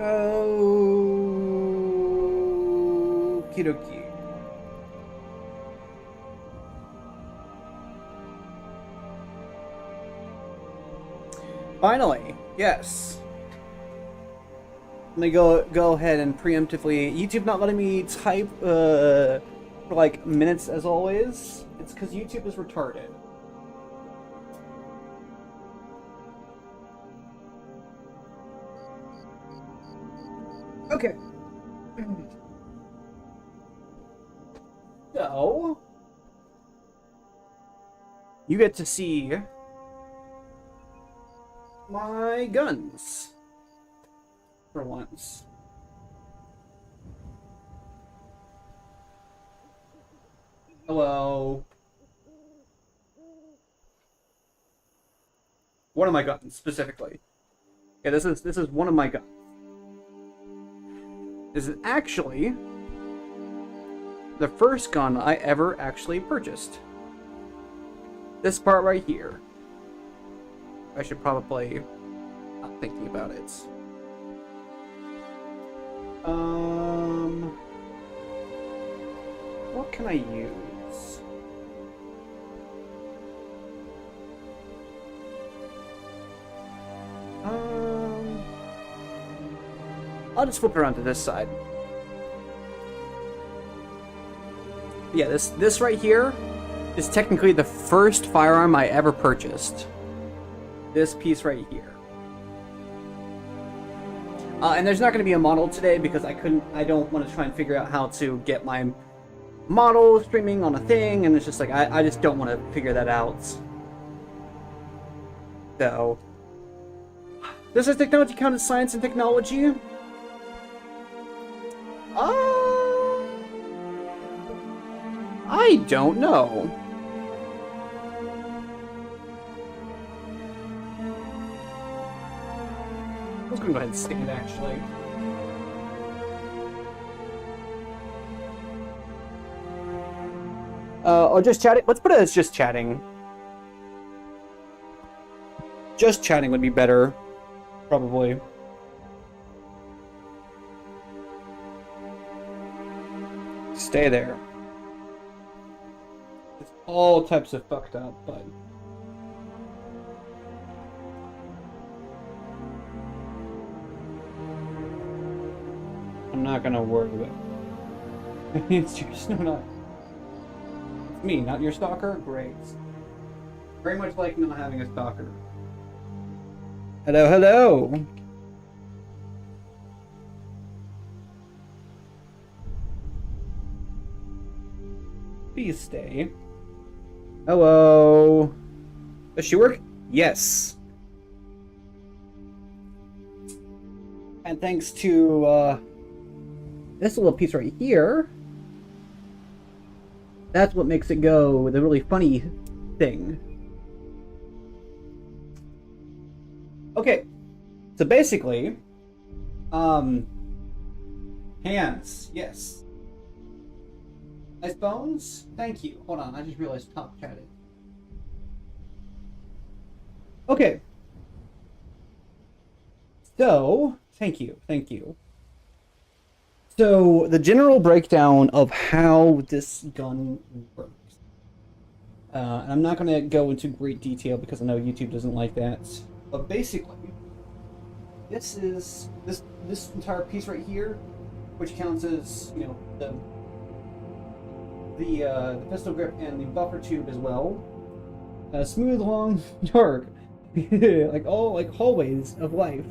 Oh, Kidoki. Finally, yes. Let me go ahead and preemptively. YouTube not letting me type for like minutes as always. It's because YouTube is retarded. Okay. So you get to see my guns for once. Hello. One of my guns specifically. Yeah, this is one of my guns. This is actually the first gun I ever actually purchased. This part right here. I should probably not thinking about it. What can I use? I'll just flip it around to this side. Yeah, this right here is technically the first firearm I ever purchased. This piece right here. And there's not going to be a model today because I don't want to try and figure out how to get my model streaming on a thing, and it's just like, I just don't want to figure that out. So, does this technology count as science and technology? I don't know. I was gonna go ahead and stick it actually. Or just chatting. Let's put it as just chatting. Just chatting would be better, probably. Stay there. It's all types of fucked up, but I'm not gonna worry about it. It's just not. It's me, not your stalker? Great. Very much like not having a stalker. Hello, hello! Please stay. Hello. Does she work? Yes. And thanks to this little piece right here, that's what makes it go the really funny thing. Okay, so basically, hands, yes. Nice bones? Thank you. Hold on, I just realized top chatted. Okay. So, thank you. So, the general breakdown of how this gun works. And I'm not going to go into great detail because I know YouTube doesn't like that. But basically, this is this entire piece right here, which counts as, you know, the pistol grip and the buffer tube as well. Smooth, long, dark, like hallways of life,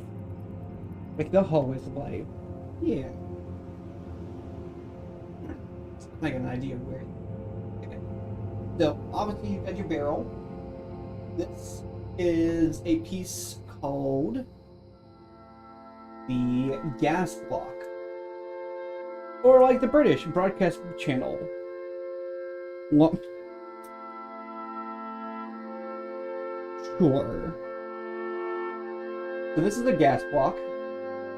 like the hallways of life. Yeah. I got an idea of where. Okay. So obviously you've got your barrel. This is a piece called the gas block, or like the British broadcast channel. What? Sure. So this is a gas block.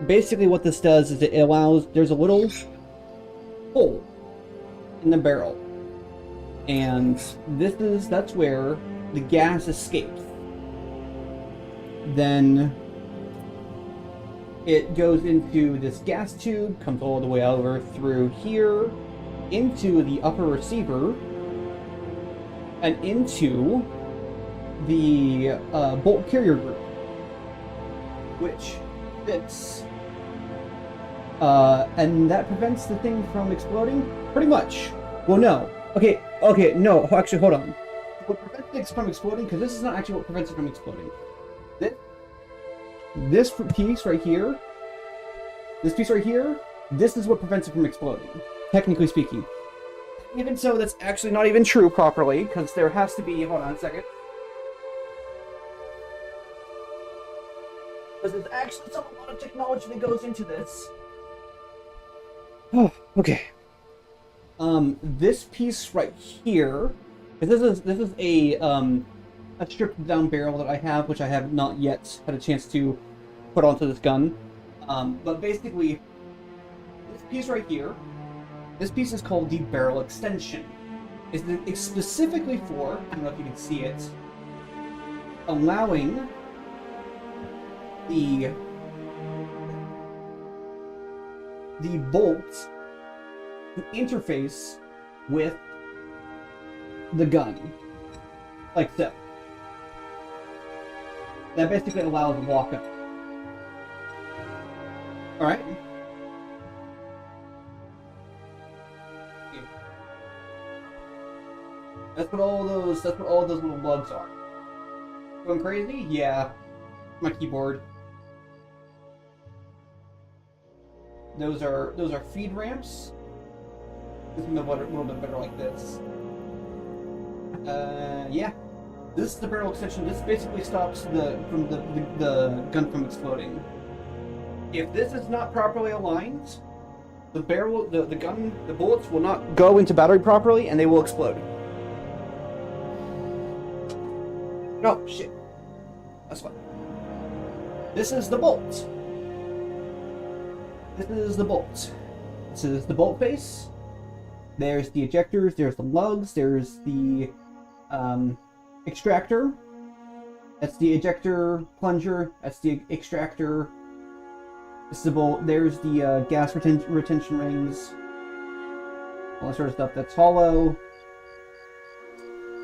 Basically what this does is it allows, there's a little hole in the barrel, and that's where the gas escapes. Then it goes into this gas tube, comes all the way over through here, into the upper receiver, and into the bolt carrier group, which fits, and that prevents the thing from exploding, pretty much. Well, no. Okay, no, actually, hold on. What prevents it from exploding, because this is not actually what prevents it from exploding. This piece right here, this is what prevents it from exploding, technically speaking. Even so, that's actually not even true properly, because there has to be, hold on a second. Because there's actually a lot of technology that goes into this. Oh, okay. This piece right here, this is a stripped down barrel that I have, which I have not yet had a chance to put onto this gun. But basically, this piece right here, this piece is called the barrel extension. It's specifically for, I don't know if you can see it, allowing the bolt to interface with the gun, like so. That basically allows walk-up. Alright? That's what all those little lugs are. Going crazy? Yeah. My keyboard. Those are feed ramps. This is a little bit better like this. Yeah. This is the barrel extension. This basically stops the gun from exploding. If this is not properly aligned, the bullets will not go into battery properly, and they will explode. Oh shit. That's fine. This is the bolt. This is the bolt. This is the bolt face. There's the ejectors. There's the lugs. There's the extractor. That's the ejector plunger. That's the extractor. This is the bolt. There's the gas retention rings. All that sort of stuff. That's hollow.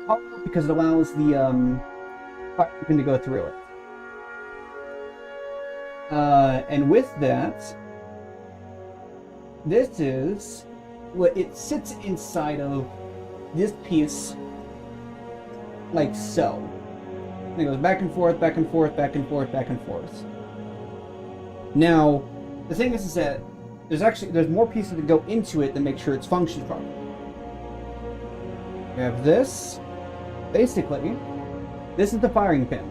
Hollow because it allows the fire pin to go through it. And with that, this is what it sits inside of this piece, like so. And it goes back and forth, back and forth, back and forth, back and forth. Now, the thing is that there's more pieces that go into it to make sure it's functioning properly. We have this. Basically, this is the firing pin.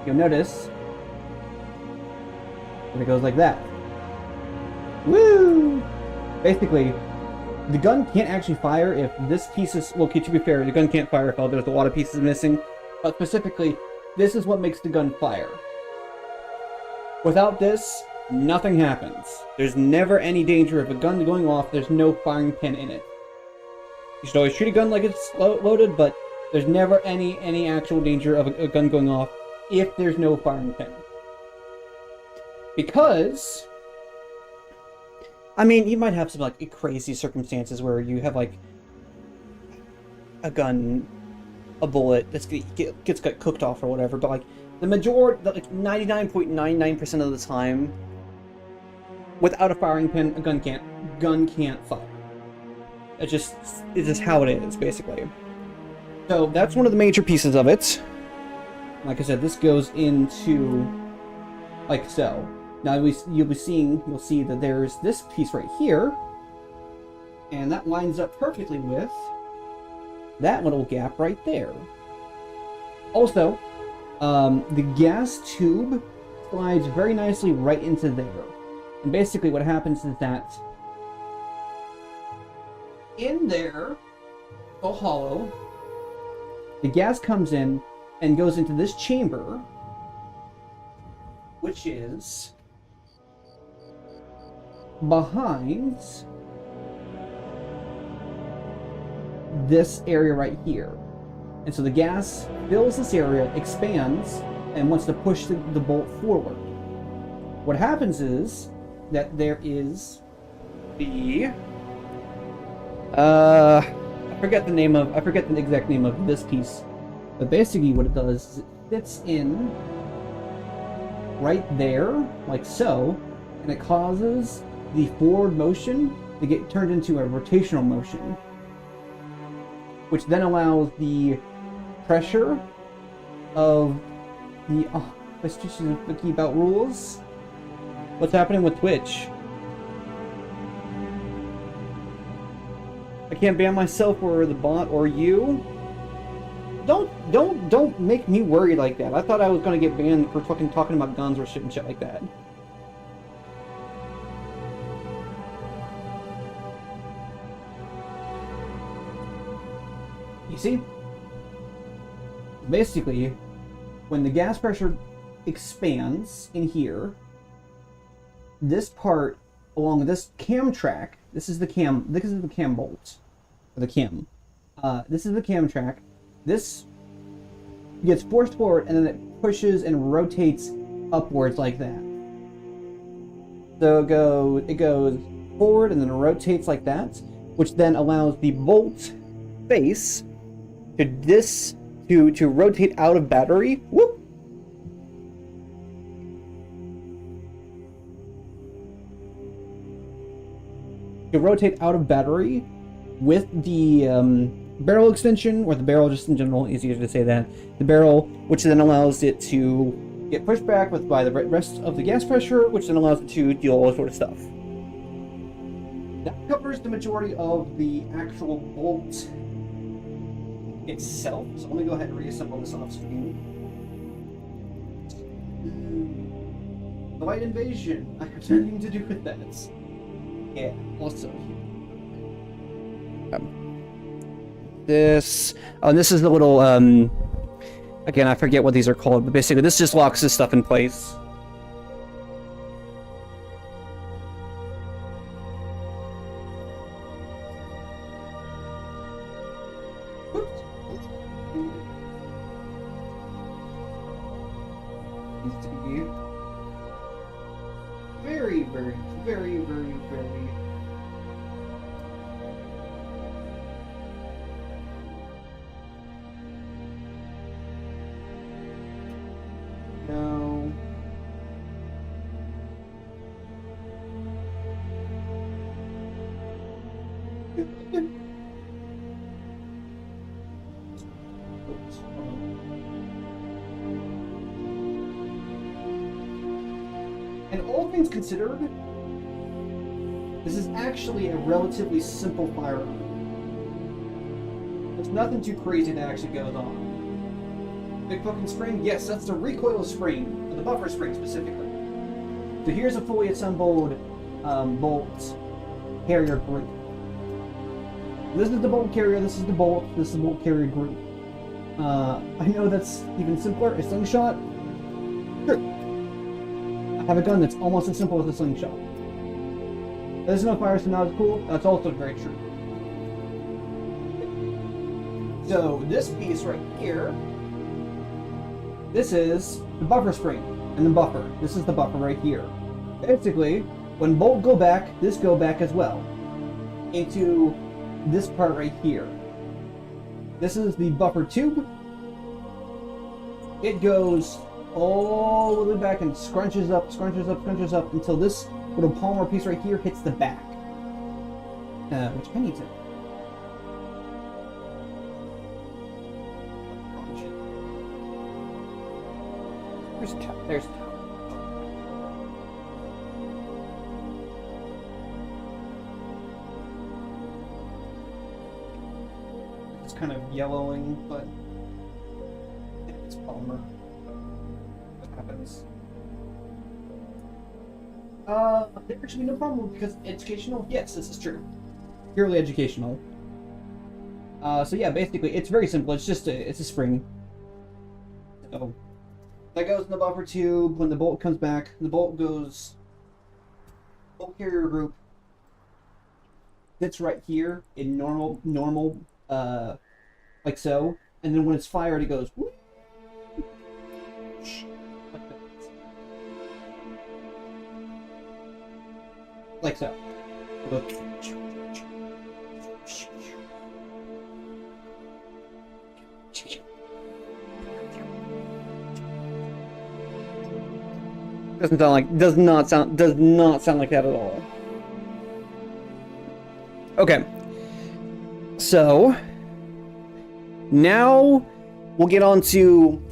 You'll notice that it goes like that. Woo! Basically, the gun can't actually fire if this piece is... Well, to be fair, the gun can't fire if there's a lot of pieces missing. But specifically, this is what makes the gun fire. Without this, nothing happens. There's never any danger of a gun going off. There's no firing pin in it. You should always treat a gun like it's loaded, but there's never any actual danger of a gun going off if there's no firing pin. Because... I mean, you might have some, like, crazy circumstances where you have, like, a gun, a bullet that gets cooked off or whatever, but, like, the majority, like, 99.99% of the time, without a firing pin, a gun can't fire. It's just how it is, basically. So, that's one of the major pieces of it. Like I said, this goes into, like so. Now you'll see that there's this piece right here, and that lines up perfectly with that little gap right there. Also, the gas tube slides very nicely right into there. And basically what happens is that in there, all hollow, the gas comes in and goes into this chamber, which is behind this area right here. And so the gas fills this area, expands, and wants to push the bolt forward. What happens is that there is the I forget the exact name of this piece, but basically what it does is it fits in right there, like so, and it causes the forward motion to get turned into a rotational motion, which then allows the pressure of the let's just wiki about rules. What's happening with Twitch? I can't ban myself or the bot or you. Don't make me worry like that. I thought I was gonna get banned for fucking talking about guns or shit and shit like that. You see? Basically, when the gas pressure expands in here, this part along this cam track, this is the cam bolt, or the cam. This is the cam track. This gets forced forward and then it pushes and rotates upwards like that. So it goes forward and then it rotates like that, which then allows the bolt face to rotate out of battery. Whoop! To rotate out of battery with the barrel extension, or the barrel just in general, easier to say that. The barrel, which then allows it to get pushed back by the rest of the gas pressure, which then allows it to do all this sort of stuff. That covers the majority of the actual bolt itself. So let me go ahead and reassemble this off screen. The White Invasion. I have nothing to do with that. Yeah, also. This is the little, again, I forget what these are called, but basically this just locks this stuff in place. Needs to be very, very, very, very, very no. And all things considered, this is actually a relatively simple firearm. There's nothing too crazy that actually goes on. Big fucking spring? Yes, that's the recoil spring, or the buffer spring specifically. So here's a fully assembled bolt carrier group. This is the bolt carrier, this is the bolt, this is the bolt carrier group. I know that's even simpler, a slingshot. Sure. I have a gun that's almost as simple as a slingshot. There's no fire, so not as cool. That's also very true. So this piece right here, this is the buffer spring and the buffer. This is the buffer right here. Basically, when bolt go back, this go back as well into this part right here. This is the buffer tube. It goes all the way back and scrunches up until this little polymer piece right here hits the back. Which I need to. There's it's kind of yellowing, but it's polymer. What happens? There should be no problem because educational. Yes, this is true. Purely educational. So yeah, basically, it's very simple. It's just it's a spring. So that goes in the buffer tube. When the bolt comes back, the bolt goes. Bolt carrier group sits right here in normal, like so, and then when it's fired, it goes. Whoop, like that. like so. Does not sound like that at all. Okay. So now we'll get on to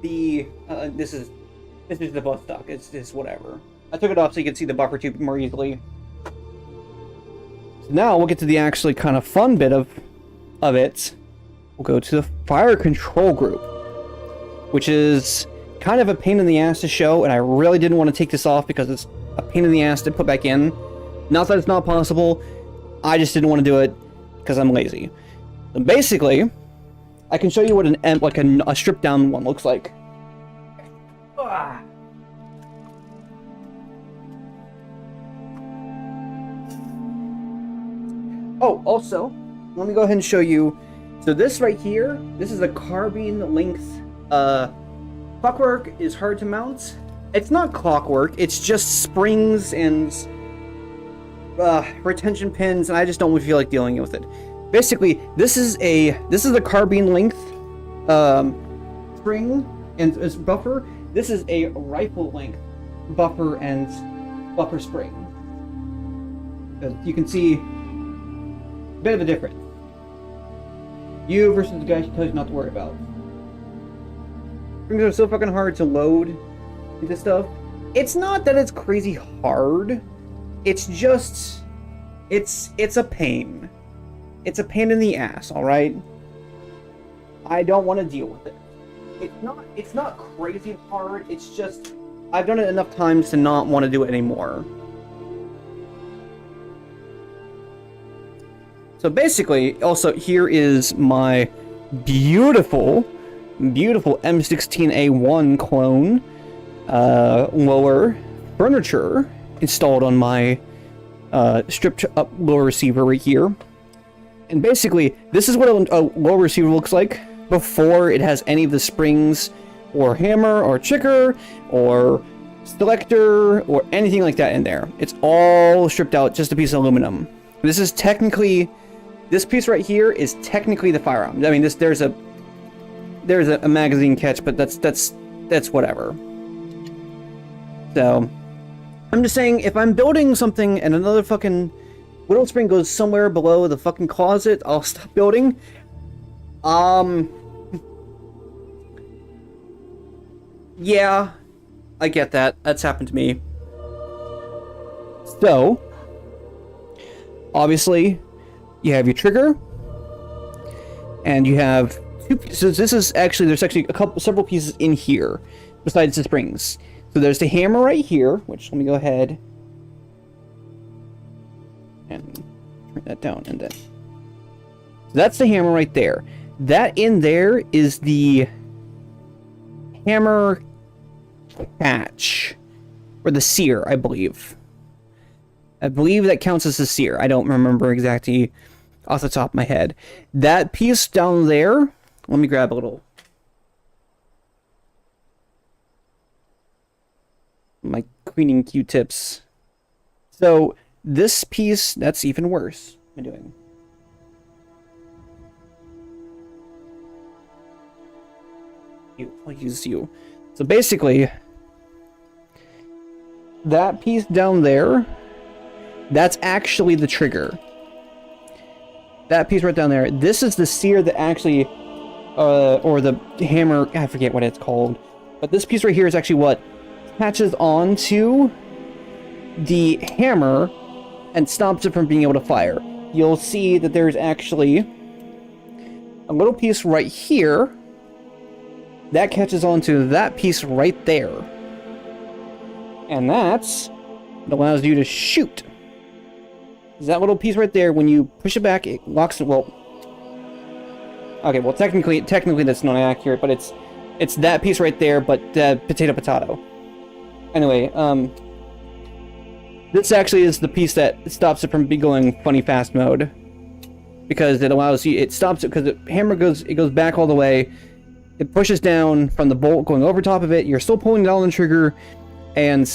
the this is the bus dock. It's whatever. I took it off so you can see the buffer tube more easily. So now we'll get to the actually kind of fun bit of it. We'll go to the fire control group, which is kind of a pain in the ass to show, and I really didn't want to take this off because it's a pain in the ass to put back in. Not that it's not possible, I just didn't want to do it because I'm lazy. So basically, I can show you what a stripped down one looks like. Oh, also, let me go ahead and show you. So this right here, this is a carbine length. Clockwork is hard to mount. It's not clockwork, it's just springs and retention pins, and I just don't feel like dealing with it. Basically, this is a carbine length spring and buffer. This is a rifle length buffer and buffer spring. You can see a bit of a difference. You versus the guy who tells you not to worry about. Springs are so fucking hard to load into stuff. It's not that it's crazy hard. It's just, it's a pain. It's a pain in the ass, alright? I don't want to deal with it. It's not crazy hard, it's just, I've done it enough times to not want to do it anymore. So basically, also, here is my beautiful M16A1 clone lower furniture installed on my stripped up lower receiver right here. And basically, this is what a lower receiver looks like before it has any of the springs or hammer or trigger or selector or anything like that in there. It's all stripped out, just a piece of aluminum. This is technically, this piece right here is technically the firearm. I mean, there's a magazine catch, but that's whatever. So I'm just saying, if I'm building something and another fucking Whittle spring goes somewhere below the fucking closet, I'll stop building. Yeah, I get that. That's happened to me. So, obviously, you have your trigger, and you have two. So there's actually several pieces in here besides the springs. So there's the hammer right here, which let me go ahead and turn that down, and then so that's the hammer right there. That in there is the hammer catch, or the sear, I believe. I believe that counts as a sear. I don't remember exactly off the top of my head. That piece down there, let me grab a little. My cleaning Q-tips. So this piece, that's even worse. What am I doing? I'll use you. So basically, that piece down there, that's actually the trigger. That piece right down there, this is the sear that actually, or the hammer, I forget what it's called, but this piece right here is actually what attaches onto the hammer and stops it from being able to fire. You'll see that there's actually a little piece right here that catches onto that piece right there. And that's what allows you to shoot. That little piece right there, when you push it back, it locks it. Well, okay, well technically that's not accurate, but it's that piece right there, but potato. Anyway, this actually is the piece that stops it from going funny fast mode, because it allows you, it stops it because the hammer goes back all the way. It pushes down from the bolt going over top of it. You're still pulling down the trigger, and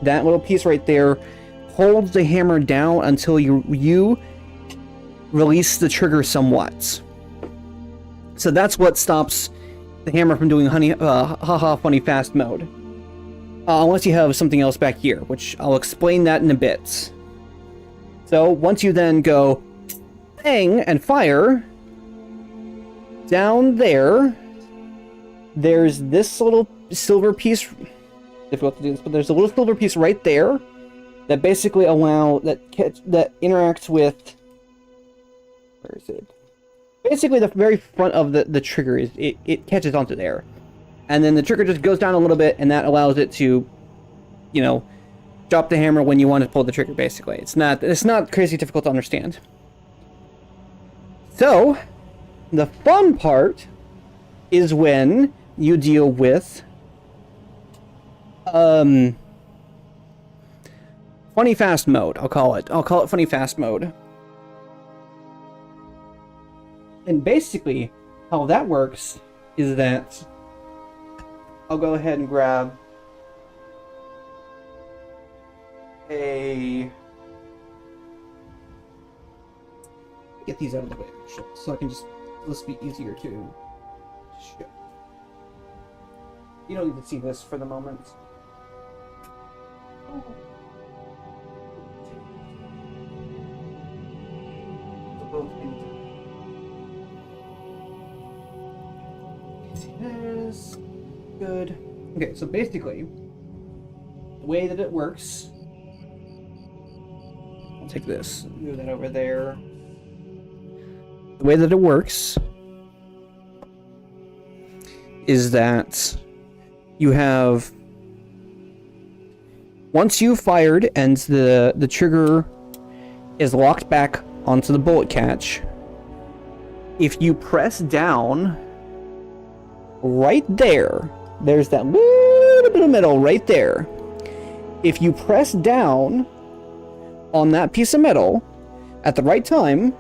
that little piece right there holds the hammer down until you release the trigger somewhat. So that's what stops the hammer from doing haha funny fast mode. Unless you have something else back here, which I'll explain that in a bit. So once you then go bang and fire, down there's this little silver piece. Difficult to do this, but there's a little silver piece right there that basically that interacts with. Where is it? Basically, the very front of the trigger it catches onto there, and then the trigger just goes down a little bit, and that allows it to, you know, drop the hammer when you want to pull the trigger. Basically, it's not crazy difficult to understand. So, the fun part is when you deal with funny fast mode. I'll call it funny fast mode. And basically, how that works is that I'll go ahead and grab get these out of the way, actually, so I can just, this will be easier to show. You don't need to see this for the moment. Yes. Good. Okay, so basically, the way that it works, I'll take this, move that over there. The way that it works is that you have, once you've fired and the trigger is locked back onto the bullet catch, if you press down right there, there's that little bit of metal right there. If you press down on that piece of metal at the right time,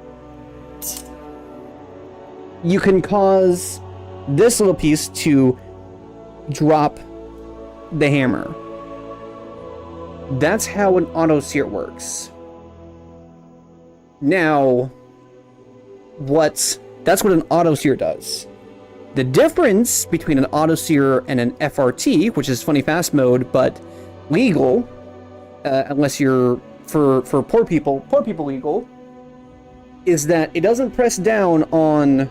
you can cause this little piece to drop the hammer. That's how an auto sear works. Now, that's what an auto sear does. The difference between an auto sear and an FRT, which is funny fast mode, but legal, unless you're for poor people legal, is that it doesn't press down on.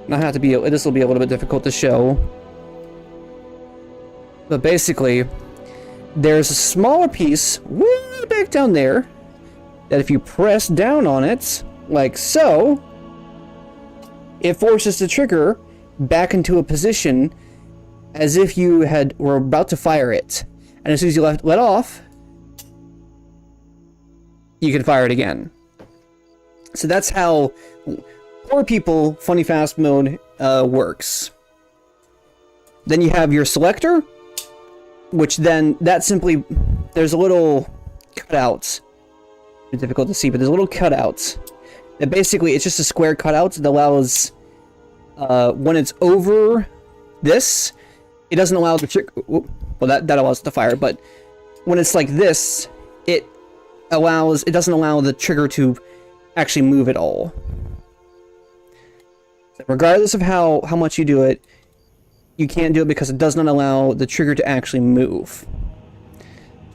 This will be a little bit difficult to show, but basically, there's a smaller piece way back down there that if you press down on it, like so, it forces the trigger back into a position as if you were about to fire it. And as soon as you let off, you can fire it again. So that's how poor people funny fast mode works. Then you have your selector, which then there's a little cutout. It's difficult to see, but there's a little cutout that basically it's just a square cutout that allows when it's over this, it doesn't allow the trigger. Well, that allows it to fire, but when it's like this, it doesn't allow the trigger to actually move at all. So regardless of how much you do it, you can't do it because it does not allow the trigger to actually move.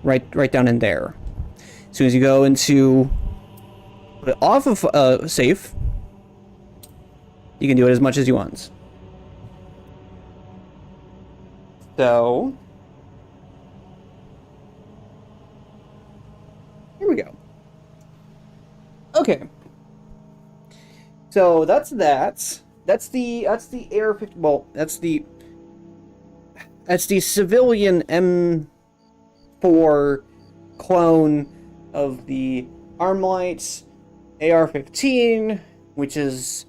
Right down in there. As soon as you go into put it off of safe, you can do it as much as you want. So here we go. Okay. So that's that. That's the AR-50. Well, that's the civilian M4 clone of the Armlight AR-15, which is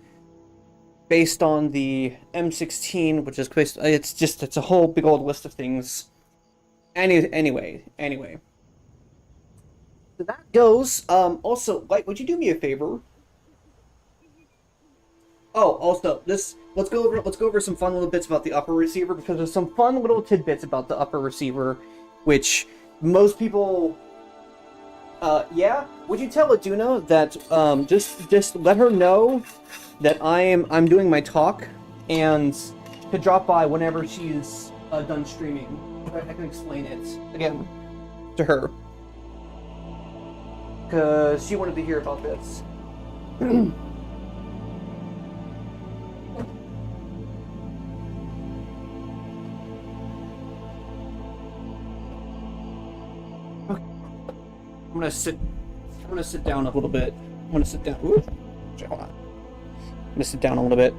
based on the M16, which is based. It's a whole big old list of things. Anyway. So that goes. Also, like, would you do me a favor? Oh, also, let's go over some fun little bits about the upper receiver, because there's some fun little tidbits about the upper receiver, which most people Yeah. Would you tell Aduna that just let her know that I'm doing my talk and to drop by whenever she's done streaming. I can explain it again to her because she wanted to hear about this. I'm gonna sit down a little bit. I'm gonna sit down. Ooh, hold on. I'm gonna sit down a little bit,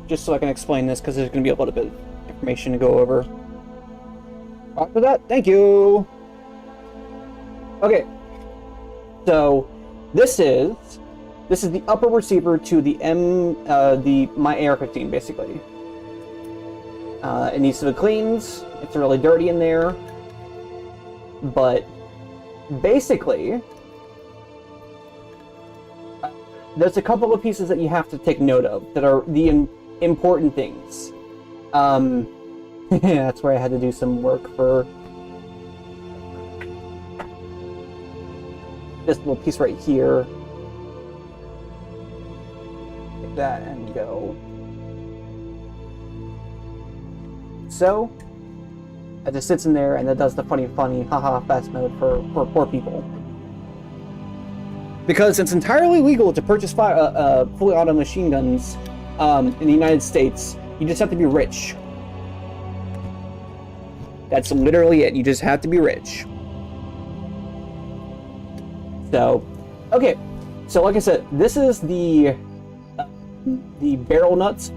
just so I can explain this, because there's gonna be a little bit of information to go over. After that, thank you. Okay, so this is the upper receiver to the my AR-15, basically. It needs to be cleaned. It's really dirty in there, but basically, there's a couple of pieces that you have to take note of that are the important things. That's where I had to do some work for this little piece right here. Take that and go. So, it just sits in there and that does the funny, haha, fast mode for poor people. Because it's entirely legal to purchase fully auto machine guns in the United States. You just have to be rich. That's literally it. You just have to be rich. So, okay. So, like I said, this is the barrel nuts,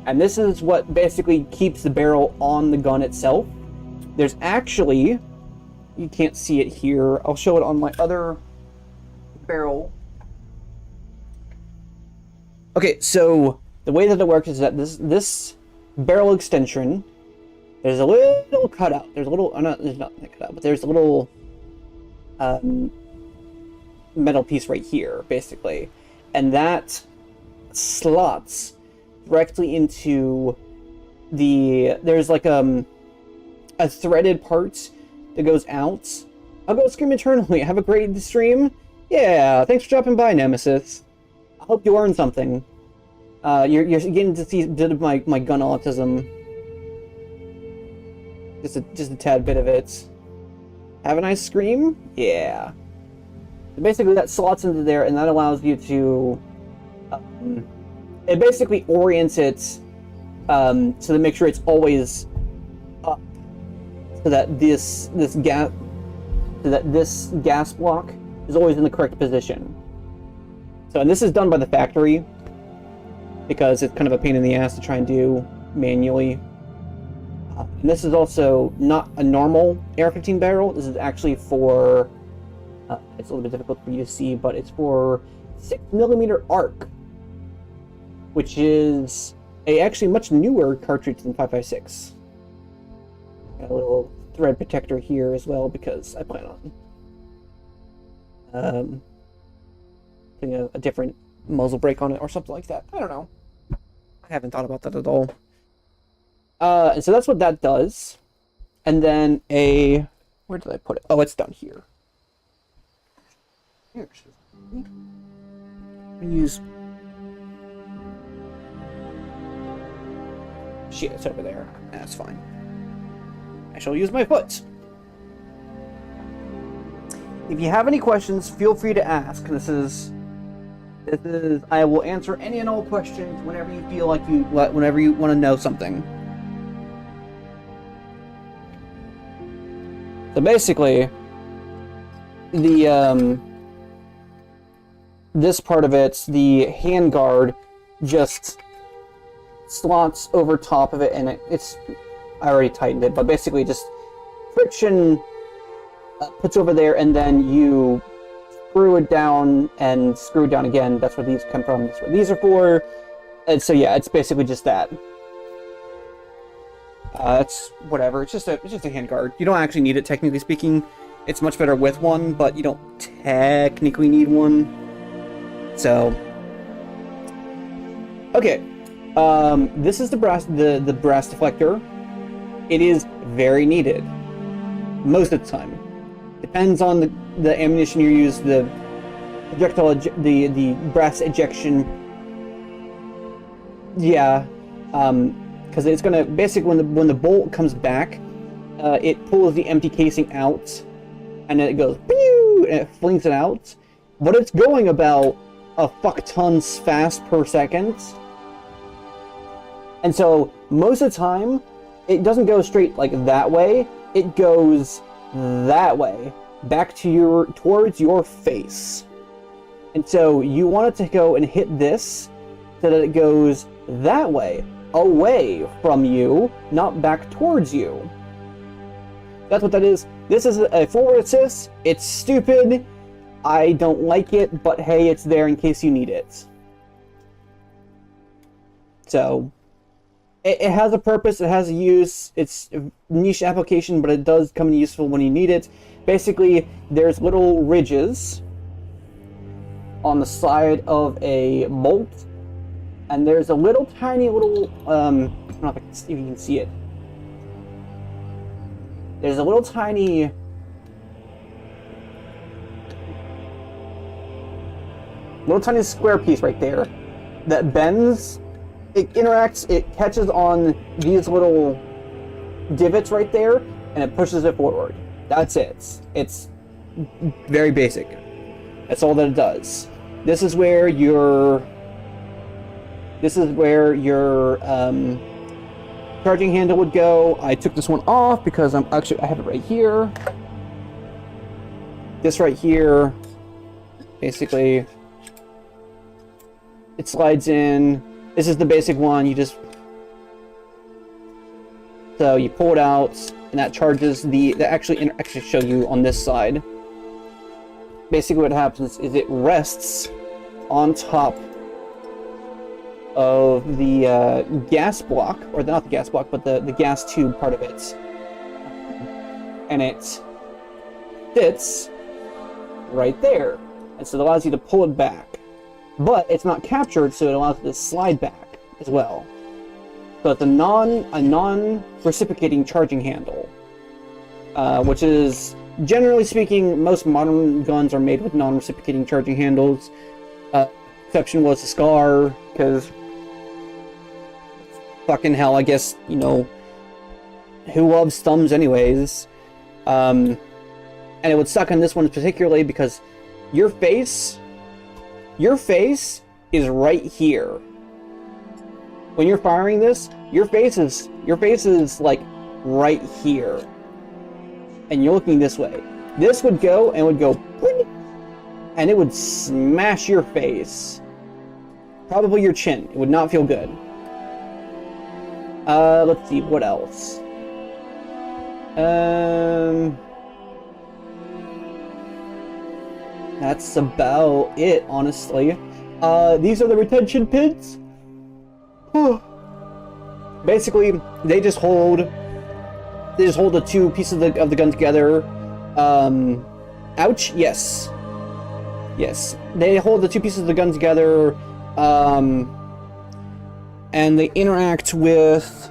and this is what basically keeps the barrel on the gun itself. There's actually, you can't see it here. I'll show it on my other barrel. Okay, so the way that it works is that this barrel extension, there's a little cutout. There's a little, there's not a cutout, but there's a little metal piece right here, basically, and that slots directly into there's like a threaded part that goes out. I'll go scream eternally. Have a great stream. Yeah, thanks for dropping by, Nemesis. I hope you learned something. You're getting to see my gun autism. Just a tad bit of it. Have a nice scream? Yeah. So basically, that slots into there, and that allows you to. It basically orients it so to make sure it's always up, so that this gas block is always in the correct position. So, and this is done by the factory because it's kind of a pain in the ass to try and do manually. And this is also not a normal AR-15 barrel. This is actually for, it's a little bit difficult for you to see, but it's for 6mm arc, which is a actually much newer cartridge than 5.56. Got a little thread protector here as well because I plan on putting a different muzzle brake on it or something like that. I don't know. I haven't thought about that at all. And so that's what that does. And then where did I put it? Oh, it's down here. Here. I use. Shit, it's over there. That's fine. I shall use my foot. If you have any questions, feel free to ask. This is. I will answer any and all questions whenever you feel like whenever you want to know something. So basically, this part of it, the handguard, just slots over top of it, and it's. I already tightened it, but basically just friction puts over there, and then you screw it down and screw it down again. That's where these come from. That's what these are for. And so yeah, it's basically just that. It's whatever. It's just a handguard. You don't actually need it, technically speaking. It's much better with one, but you don't technically need one. So okay, this is the brass deflector. It is very needed most of the time. Depends on the ammunition you use, the projectile, the brass ejection. Yeah, because it's gonna basically when the bolt comes back, it pulls the empty casing out, and then it goes pew, and it flings it out. But it's going about a fuck tons fast per second, and so most of the time, it doesn't go straight like that way. It goes that way, back to towards your face. And so you want it to go and hit this so that it goes that way, away from you, not back towards you. That's what that is. This is a forward assist. It's stupid. I don't like it, but hey, it's there in case you need it. So, it has a purpose, it has a use, it's a niche application, but it does come in useful when you need it. Basically, there's little ridges on the side of a bolt, and there's a little tiny little, I don't know if you can see it. There's a little tiny square piece right there that bends. It interacts, it catches on these little divots right there, and it pushes it forward. That's it. It's very basic. That's all that it does. This is where your charging handle would go. I took this one off because I have it right here. This right here, basically, it slides in. This is the basic one. So you pull it out, and that charges that actually show you on this side. Basically what happens is it rests on top of the gas block, or not the gas block, but the gas tube part of it. And it sits right there. And so it allows you to pull it back. But it's not captured, so it allows it to slide back as well. So it's a non-reciprocating charging handle, which is, generally speaking, most modern guns are made with non-reciprocating charging handles. Exception was the Scar, because fucking hell, I guess, you know, who loves thumbs anyways? And it would suck on this one particularly because your face is right here. When you're firing this, your face is like right here. And you're looking this way. This would go and would go, and it would smash your face. Probably your chin. It would not feel good. Let's see, what else? That's about it, honestly. These are the retention pins. Basically, they just hold the two pieces of the gun together. Ouch. Yes. They hold the two pieces of the gun together, and they interact with.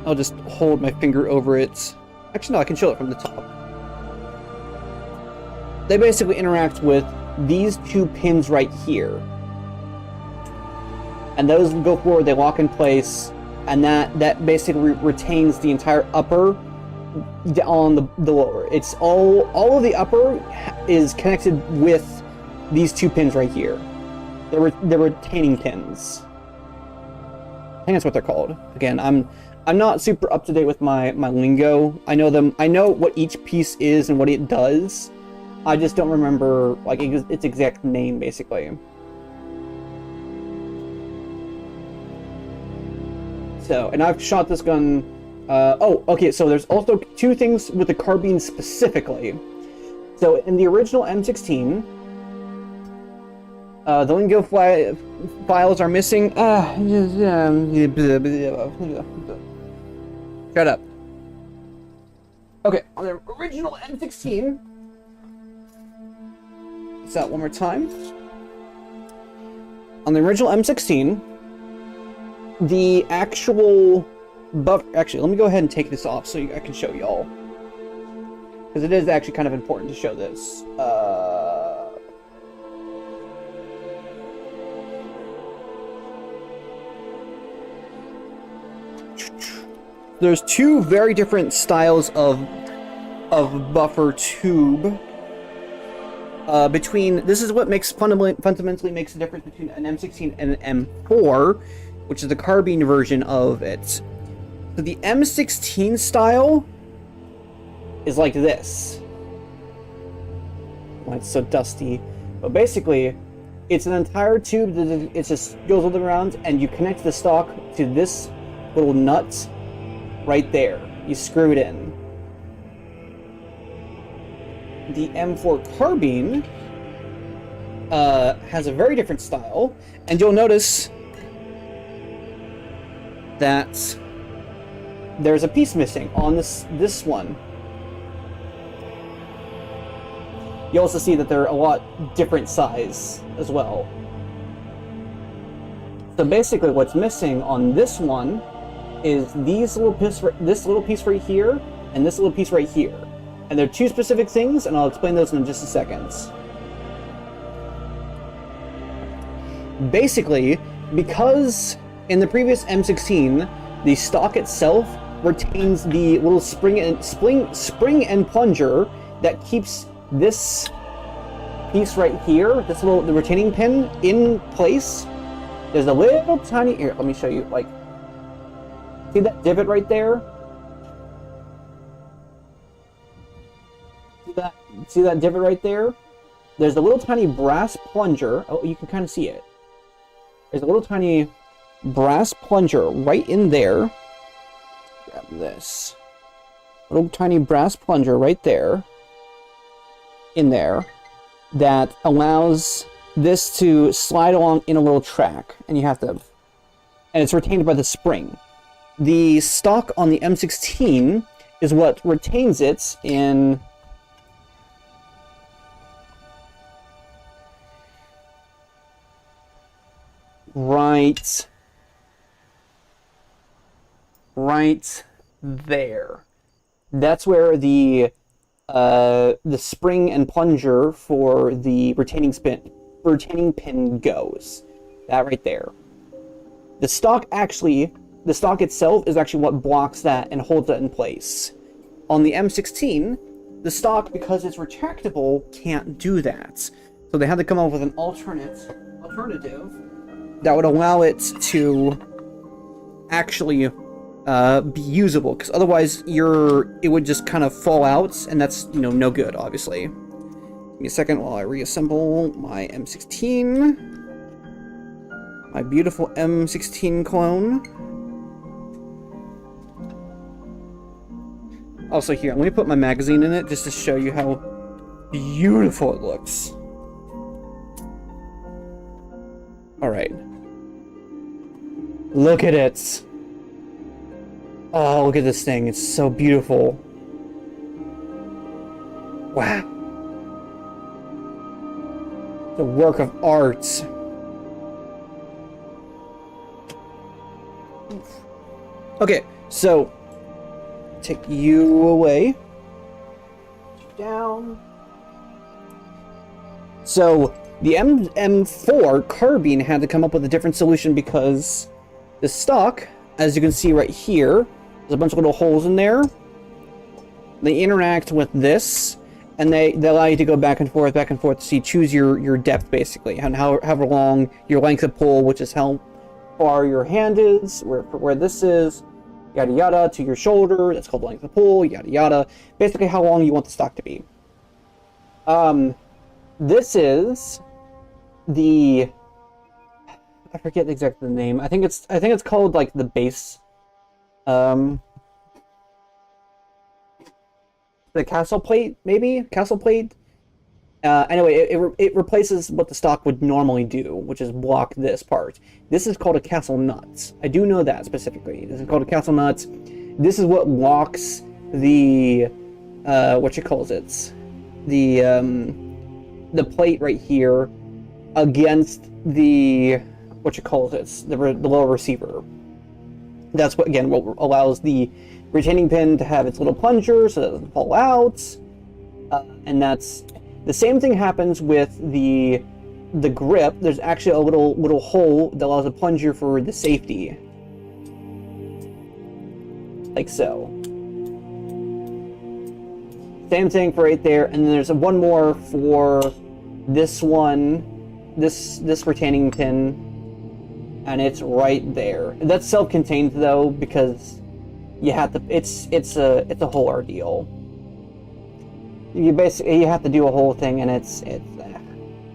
I'll just hold my finger over it. Actually, no, I can show it from the top. They basically interact with these two pins right here. And those go forward, they lock in place, and that basically retains the entire upper on the lower. It's all of the upper is connected with these two pins right here. They're retaining pins. I think that's what they're called. Again, I'm not super up to date with my lingo. I know what each piece is and what it does. I just don't remember like its exact name, basically. So, and I've shot this gun. Oh, okay. So there's also two things with the carbine specifically. So in the original M16, the lingo files are missing. Shut up. Okay, on the original M16. Say that one more time. On the original M16, the actual buffer. Actually, let me go ahead and take this off so I can show y'all, because it is actually kind of important to show this. There's two very different styles of buffer tube. This is what makes fundamentally makes the difference between an M16 and an M4, which is the carbine version of it. So the M16 style is like this. Why it's so dusty. But basically, it's an entire tube that it just goes all around, and you connect the stock to this little nut right there. You screw it in. The M4 carbine has a very different style, and you'll notice that there's a piece missing on this one. You also see that they're a lot different size as well. So basically what's missing on this one is this little piece right here and this little piece right here. And they're two specific things, and I'll explain those in just a second. Basically, because in the previous M16, the stock itself retains the little spring and plunger that keeps this piece right here, the retaining pin, in place. There's a little tiny, here, let me show you, like, see that divot right there? See that divot right there? There's a little tiny brass plunger. Oh, you can kind of see it. There's a little tiny brass plunger right in there. Grab this. Little tiny brass plunger right there. In there. That allows this to slide along in a little track. And you have to... And it's retained by the spring. The stock on the M16 is what retains it in... right there. That's where the spring and plunger for the retaining pin goes. That right there. The stock itself is actually what blocks that and holds that in place. On the M16, the stock, because it's retractable, can't do that. So they had to come up with an alternative that would allow it to actually be usable, because otherwise it would just kind of fall out, and that's, no good, obviously. Give me a second while I reassemble my M16. My beautiful M16 clone. Also here, let me put my magazine in it just to show you how beautiful it looks. Alright. Look at it. Oh, look at this thing. It's so beautiful. Wow. It's a work of art. Okay, so take you away. Down. So the M4 carbine had to come up with a different solution because the stock, as you can see right here, there's a bunch of little holes in there. They interact with this, and they allow you to go back and forth to see, choose your depth, basically, and however long your length of pull, which is how far your hand is, where this is, yada yada, to your shoulder, that's called length of pull, yada yada. Basically how long you want the stock to be. This is the... I forget exactly the name. I think it's called, like, the base. The castle plate, maybe? Castle plate? Anyway, it replaces what the stock would normally do, which is block this part. This is called a castle nut. I do know that specifically. This is called a castle nut. This is what locks the, what you calls it? The plate right here against the, what you calls it? The lower receiver. That's what, again, what allows the retaining pin to have its little plunger so that it doesn't fall out. And that's the same thing happens with the grip. There's actually a little hole that allows a plunger for the safety, like so. Same thing for right there, and then there's one more for this one, this retaining pin, and it's right there. That's self-contained though, because you have to. It's a whole ordeal. You have to do a whole thing, and it's I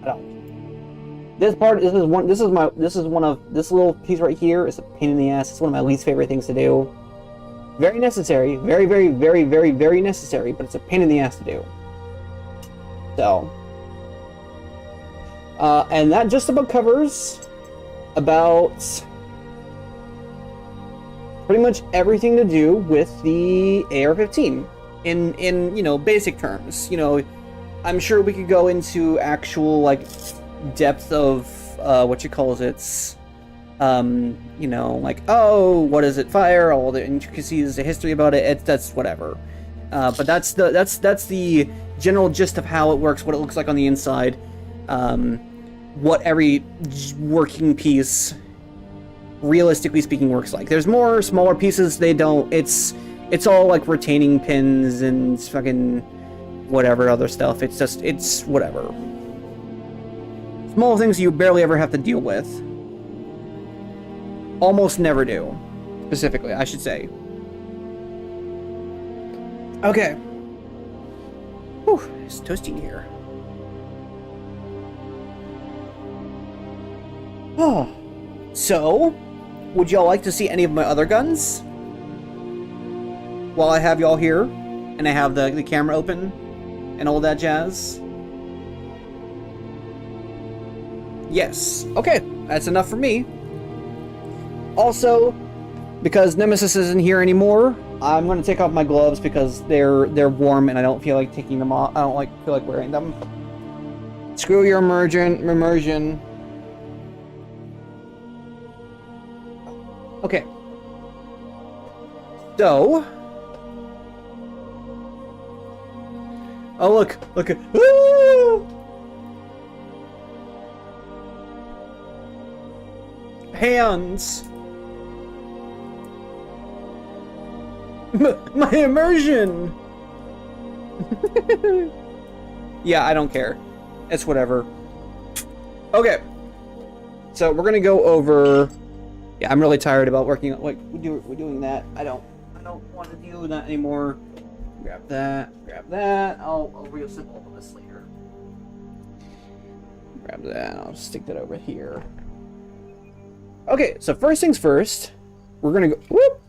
don't. This little piece right here is a pain in the ass. It's one of my least favorite things to do. Very necessary, very, very, very, very, very necessary, but it's a pain in the ass to do. So, and that just about covers about pretty much everything to do with the AR-15 in you know, basic terms. You know, I'm sure we could go into actual like depth of what you call it. You know, like, oh, what does it fire? All the intricacies, the history about it. That's whatever. But that's the general gist of how it works, what it looks like on the inside, what every working piece, realistically speaking, works like. There's more smaller pieces. They don't. It's all like retaining pins and fucking whatever other stuff. It's whatever. Small things you barely ever have to deal with. Almost never do, specifically, I should say. Okay. Whew, it's toasty in here. Oh, so, would y'all like to see any of my other guns? While I have y'all here, and I have the camera open, and all that jazz? Yes. Okay, that's enough for me. Also, because Nemesis isn't here anymore, I'm going to take off my gloves because they're warm and I don't feel like taking them off. I don't feel like wearing them. Screw your immersion. Okay. So. Oh, look. Look at. Woo! Hands. My immersion! Yeah, I don't care. It's whatever. Okay. So we're gonna go over. Yeah, I'm really tired about working. Like we're doing that. I don't want to deal with that anymore. Grab that. Grab that. I'll reassemble all of this later. Grab that. I'll stick that over here. Okay. So first things first. We're gonna go. Whoop.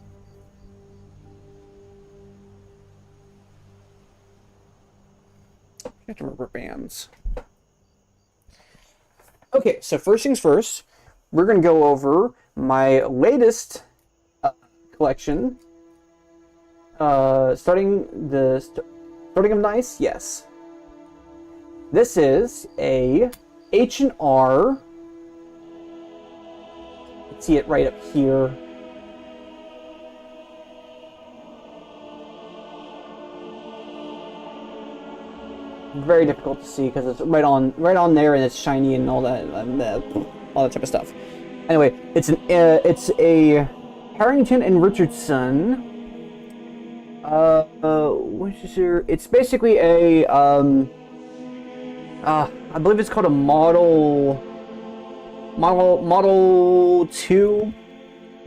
Get rubber bands. Okay, so first things first, we're going to go over my latest collection. Starting of nice, yes. This is a H&R. Let's see it right up here. Very difficult to see because it's right on there and it's shiny and all that type of stuff. Anyway, it's a Harrington and Richardson. Which is here? It's basically a I believe it's called a Model 2,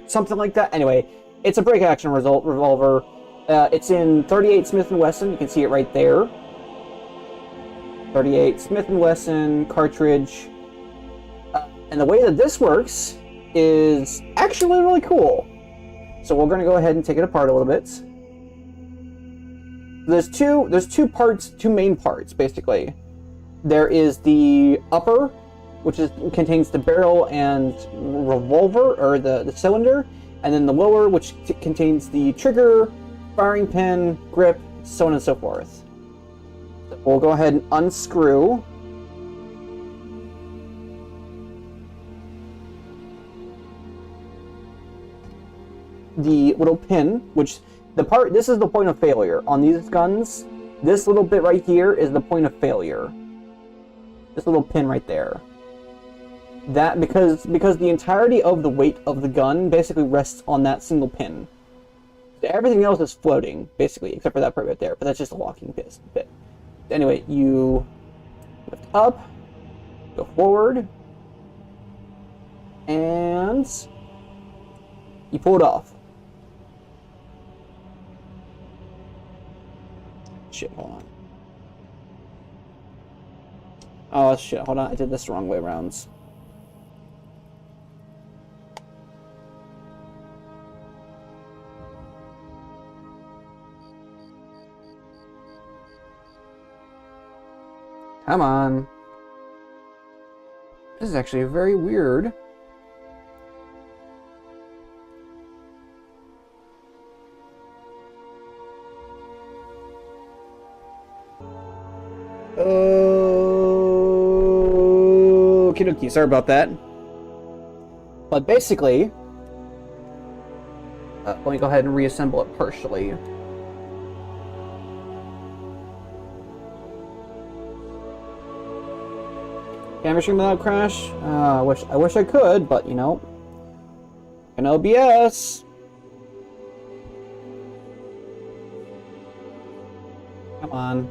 something like that. Anyway, it's a break action revolver. It's in 38 Smith & Wesson. You can see it right there. 38 Smith & Wesson cartridge. And the way that this works is actually really cool. So we're going to go ahead and take it apart a little bit. There's two main parts basically. There is the upper, which contains the barrel and revolver, or the cylinder, and then the lower, which contains the trigger, firing pin, grip, so on and so forth. We'll go ahead and unscrew. the little pin, which this is the point of failure on these guns. This little bit right here is the point of failure. This little pin right there. That because the entirety of the weight of the gun basically rests on that single pin. Everything else is floating, basically, except for that part right there. But that's just a locking bit. Anyway, you lift up, go forward, and you pull it off. Shit, hold on. Oh shit, hold on, I did this the wrong way around. Come on. This is actually very weird. Okie dokie, sorry about that. But basically, let me go ahead and reassemble it partially. Camera stream without crash? I wish I could, but you know, an OBS. Come on.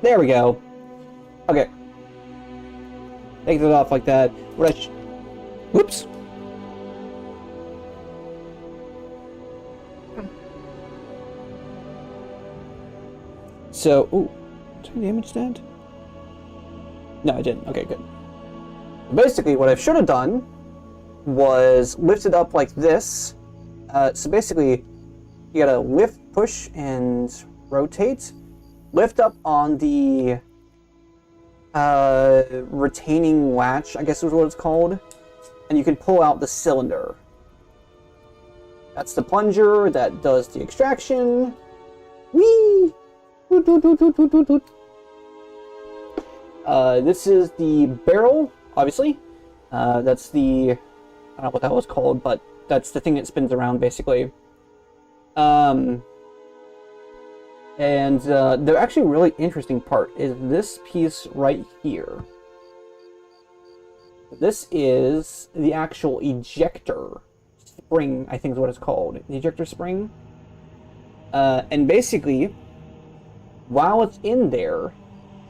There we go. Okay. Take it off like that. Whoops. So, ooh, did I damage that? No, I didn't. Okay, good. Basically, what I should have done was lift it up like this. So basically, you gotta lift, push, and rotate. Lift up on the retaining latch, I guess is what it's called, and you can pull out the cylinder. That's the plunger that does the extraction. Whee! This is the barrel, obviously. That's the, I don't know what that was called, but that's the thing that spins around, basically. And the actually really interesting part is this piece right here. This is the actual ejector spring, I think is what it's called. The ejector spring. And basically, while it's in there,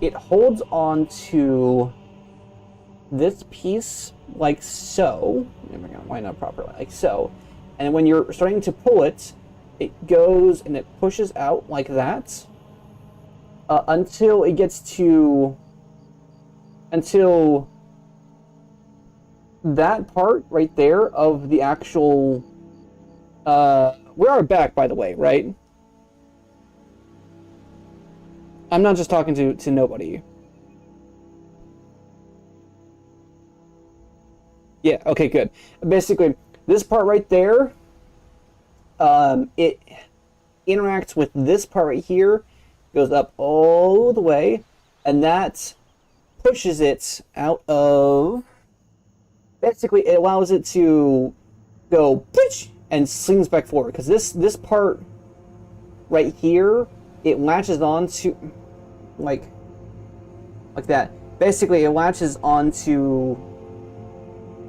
it holds on to this piece like so. I'm going to line up properly, like so. And when you're starting to pull it, it goes and it pushes out like that until it gets to, until that part right there of the actual, we are back, by the way, right? I'm not just talking to nobody. Yeah, okay, good. Basically, this part right there, it interacts with this part right here, goes up all the way, and that pushes it out of, basically it allows it to go and slings back forward, because this part right here, it latches onto like that. Basically it latches onto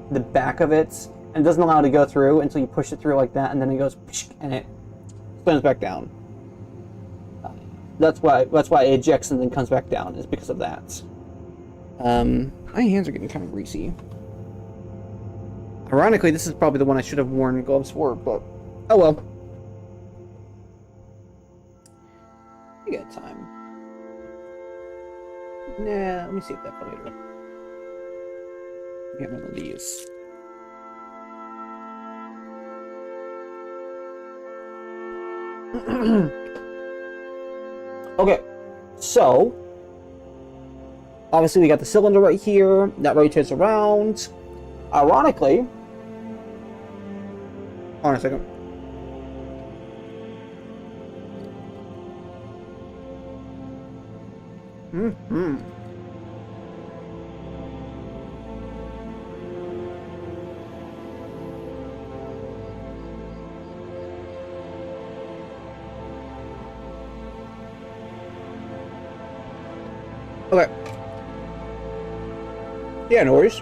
the back of it and doesn't allow it to go through until you push it through like that, and then it goes and it spins back down. That's why it ejects and then comes back down, is because of that. My hands are getting kind of greasy. Ironically, this is probably the one I should have worn gloves for, but oh well. We got time. Nah, let me save that for later. Get one of these. Okay, so obviously we got the cylinder right here that rotates around. Ironically, hold on a second. Okay. Yeah, no worries.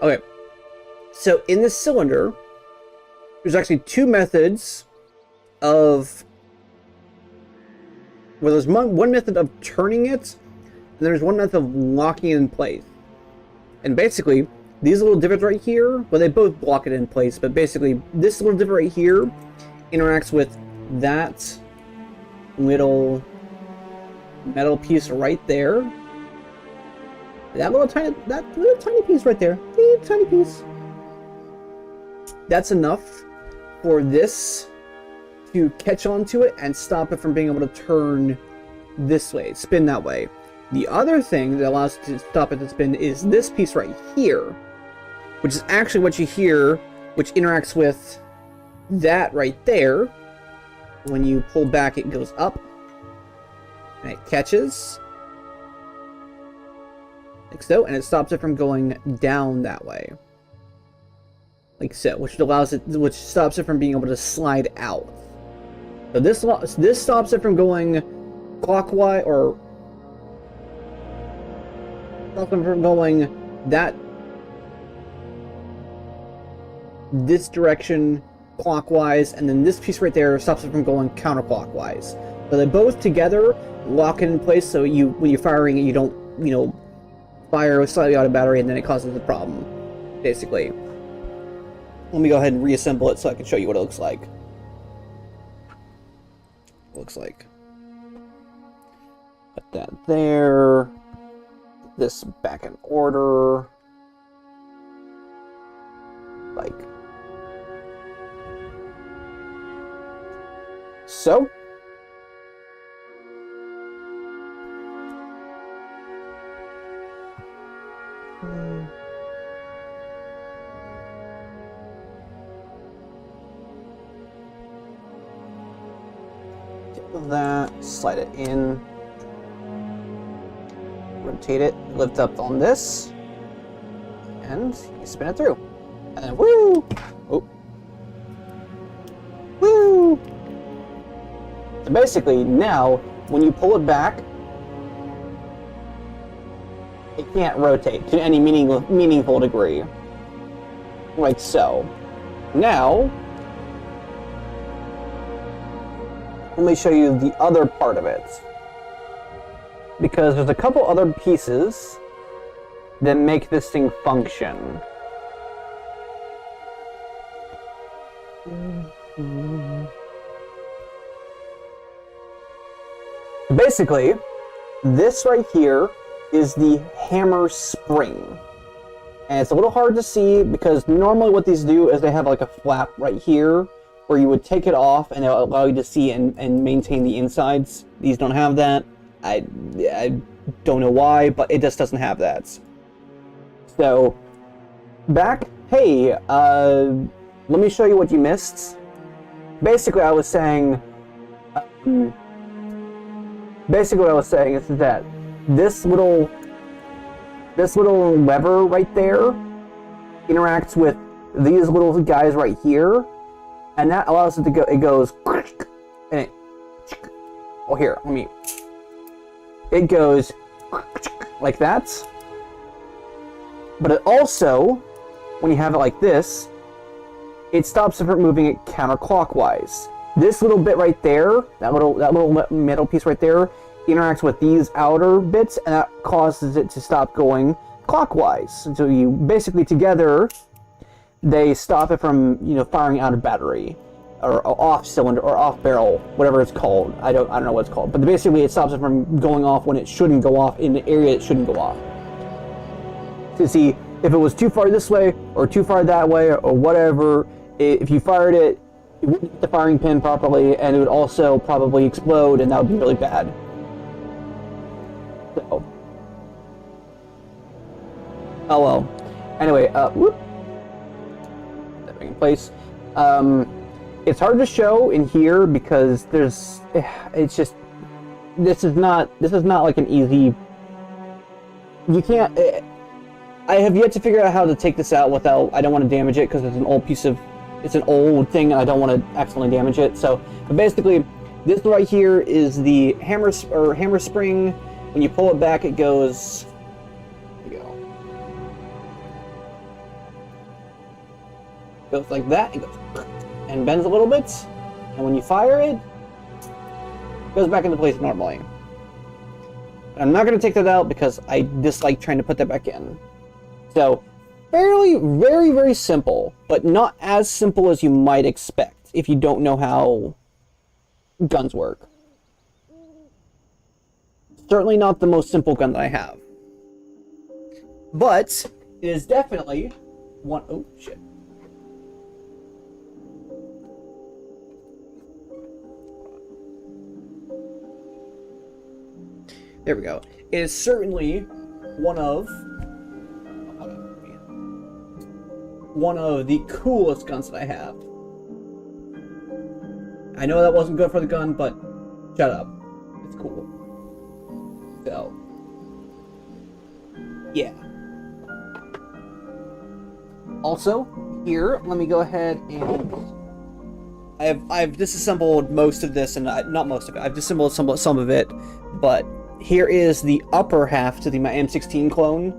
Okay. So in this cylinder, there's actually two methods of... Well, there's one method of turning it, and there's one method of locking it in place. And basically, these little divots right here, well, they both block it in place, but basically, this little divot right here interacts with that little metal piece right there. That little tiny piece right there. Tiny piece. That's enough for this to catch onto it and stop it from being able to turn this way, spin that way. The other thing that allows it to stop it to spin is this piece right here, which is actually what you hear, which interacts with that right there. When you pull back, it goes up, and it catches, like so, and it stops it from going down that way, like so, which stops it from being able to slide out. So this stops it from going clockwise, or stops it from going this direction clockwise, and then this piece right there stops it from going counterclockwise. So they both together lock it in place, so when you're firing it, you don't, fire slightly out of battery and then it causes the problem, basically. Let me go ahead and reassemble it so I can show you what it looks like. Put that there. This back in order. Like so. That, slide it in, rotate it, lift up on this, and you spin it through, and then woo! Oh. Woo! So basically, now, when you pull it back, it can't rotate to any meaningful degree. Like so. Now, let me show you the other part of it. Because there's a couple other pieces that make this thing function. Basically, this right here is the hammer spring. And it's a little hard to see because normally what these do is they have like a flap right here where you would take it off and it'll allow you to see and maintain the insides. These don't have that. I don't know why, but it just doesn't have that. So, hey, let me show you what you missed. Basically, I was saying is that this little lever right there interacts with these little guys right here. And that allows it to go, it goes, and it, oh here, it goes like that. But it also, when you have it like this, it stops it from moving it counterclockwise. This little bit right there, that little metal piece right there, interacts with these outer bits, and that causes it to stop going clockwise. So you basically together, they stop it from, firing out of battery, or off cylinder, or off barrel, whatever it's called. I don't know what it's called, but basically it stops it from going off when it shouldn't go off in the area it shouldn't go off. To see if it was too far this way or too far that way or whatever, if you fired it, it wouldn't hit the firing pin properly, and it would also probably explode, and that would be really bad. So, oh well. Anyway, whoop. In place. It's hard to show in here because it's just, this is not like an easy, you can't, I have yet to figure out how to take this out without, I don't want to damage it because it's an old it's an old thing and I don't want to accidentally damage it. So, but basically, this right here is the hammer spring. When you pull it back, it goes, there you go. Goes like that, it goes, and bends a little bit. And when you fire it, it goes back into place normally. I'm not going to take that out because I dislike trying to put that back in. So, very, very simple, but not as simple as you might expect if you don't know how guns work. Certainly not the most simple gun that I have. But, it is definitely one... Oh, shit. There we go. It is certainly one of the coolest guns that I have. I know that wasn't good for the gun, but shut up. It's cool. So, yeah. Also, here, let me go ahead and I've disassembled most of this, and not most of it. I've disassembled some of it, but here is the upper half to my M16 clone.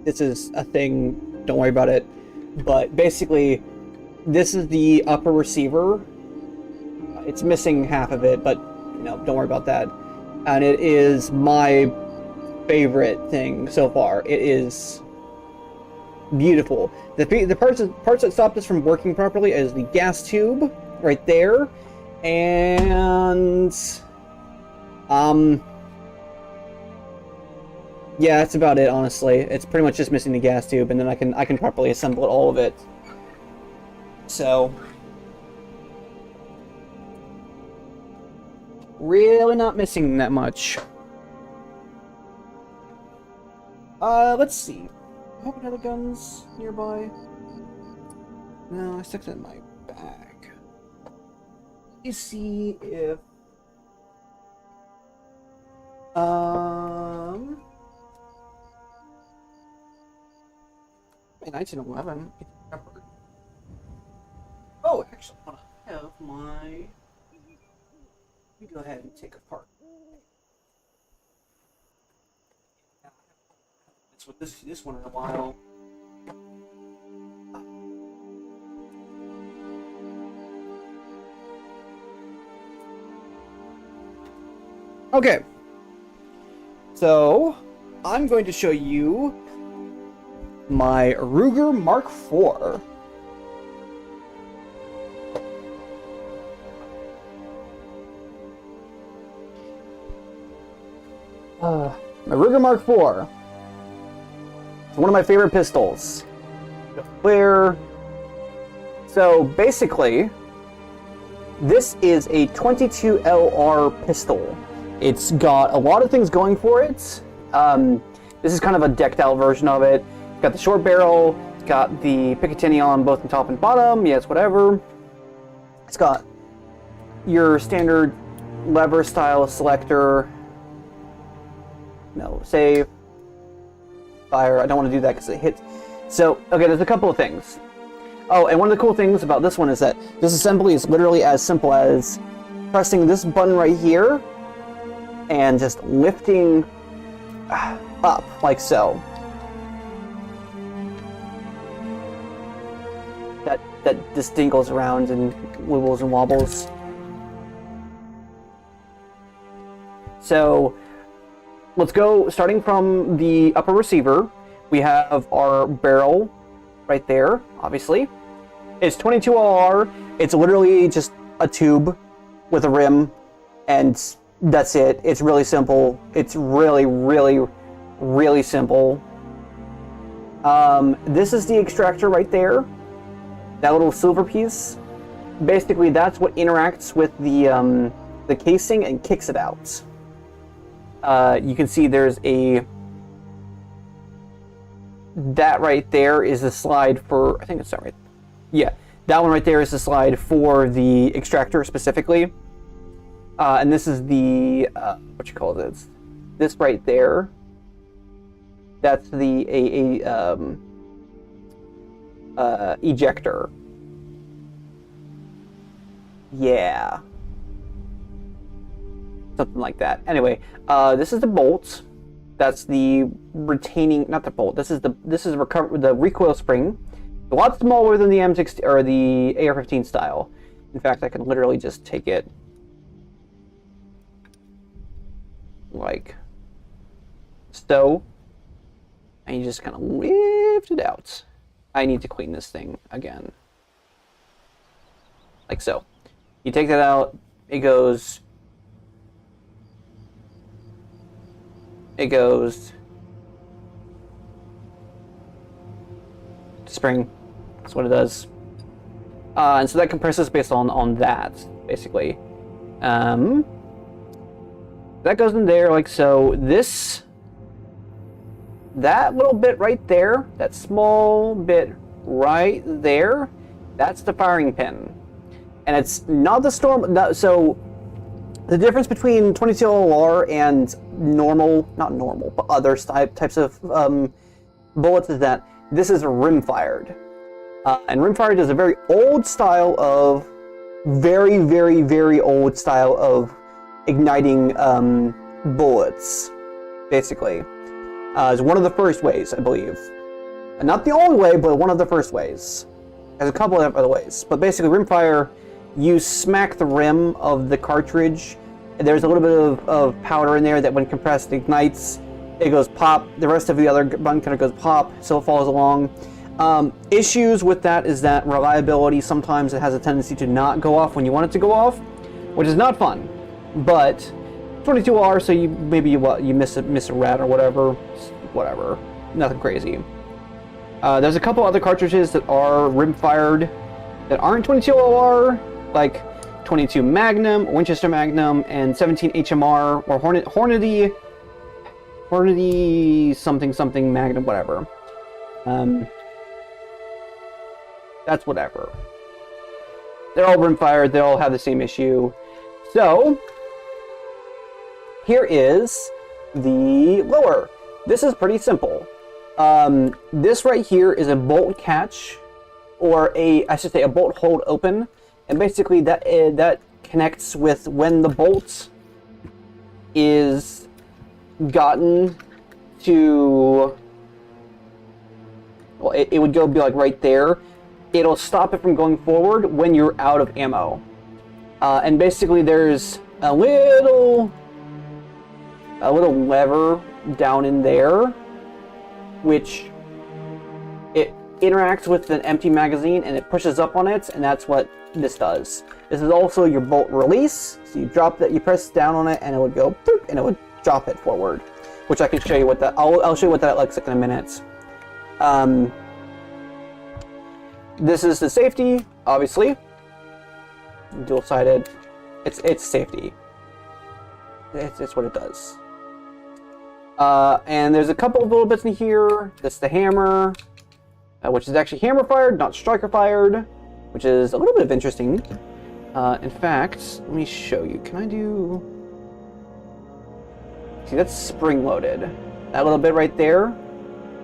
This is a thing. Don't worry about it. But basically, this is the upper receiver. It's missing half of it, but no, don't worry about that. And it is my favorite thing so far. It is beautiful. The parts that stop this from working properly is the gas tube right there, and yeah, that's about it, honestly. It's pretty much just missing the gas tube, and then I can properly assemble all of it. So, really not missing that much. Let's see. Do I have any other guns nearby? No, I stuck that in my bag. Let me see if... In 1911, it's covered. Oh, actually, I want to have my... Let me go ahead and take apart. It's with this one in a while. Okay. So, I'm going to show you my Ruger Mark IV. My Ruger Mark IV. It's one of my favorite pistols. Clear. So basically, this is a 22 LR pistol. It's got a lot of things going for it. This is kind of a decked out version of it. It's got the short barrel, it's got the Picatinny on both the top and bottom, yes, whatever. It's got your standard lever style selector. No, save. Fire, I don't want to do that because it hits. So, okay, there's a couple of things. Oh, and one of the cool things about this one is that this assembly is literally as simple as pressing this button right here and just lifting up, like so. That just dingles around and wibbles and wobbles. So, let's go, starting from the upper receiver, we have our barrel right there, obviously. It's 22 LR, it's literally just a tube with a rim, and that's it. It's really simple. It's really, really, really simple. This is the extractor right there. That little silver piece. Basically, that's what interacts with the casing and kicks it out. You can see there's that right there is a slide for, I think it's that right. Yeah, That one right there is the slide for the extractor specifically. And this is the, what you call this? This right there. That's the ejector. Yeah. Something like that. Anyway, this is the bolt. That's the retaining, not the bolt. This is the recoil spring. A lot smaller than the M60 or the AR-15 style. In fact, I can literally just take it like so, and you just kind of lift it out. I need to clean this thing again, like so. You take that out. It goes spring. That's what it does. And so that compresses based on that, basically. That goes in there like so. That little bit right there, that small bit right there, that's the firing pin. And it's not the storm. So the difference between 22 LR and normal, not normal, but other types of bullets is that this is rim-fired. And rim-fired is a very old style of, very, very, very old style of igniting bullets, basically. It's one of the first ways, I believe. And not the only way, but one of the first ways. There's a couple of other ways. But basically, rimfire, you smack the rim of the cartridge. And there's a little bit of powder in there that when compressed ignites. It goes pop. The rest of the other gun kind of goes pop, so it follows along. Issues with that is that reliability, sometimes it has a tendency to not go off when you want it to go off, which is not fun. But 22R, so you miss a rat or whatever, nothing crazy. There's a couple other cartridges that are rim-fired that aren't 22LR, like 22 Magnum, Winchester Magnum, and 17 HMR or Hornady something Magnum, whatever. That's whatever. They're all rim-fired. They all have the same issue. So here is the lower. This is pretty simple. This right here is a bolt catch, or I should say a bolt hold open, and basically that connects with when the bolt is gotten to, well, it would be like right there. It'll stop it from going forward when you're out of ammo. And basically there's a little lever down in there, which it interacts with an empty magazine and it pushes up on it, and that's what this does. This is also your bolt release. So you drop that, you press down on it, and it would go boop, and it would drop it forward, which I can show you what that. I'll show you what that looks like in a minute. This is the safety, obviously. Dual-sided. It's safety. It's what it does. And there's a couple of little bits in here. That's the hammer, which is actually hammer fired, not striker fired, which is a little bit of interesting. In fact, let me show you. Can I do? See, that's spring loaded. That little bit right there,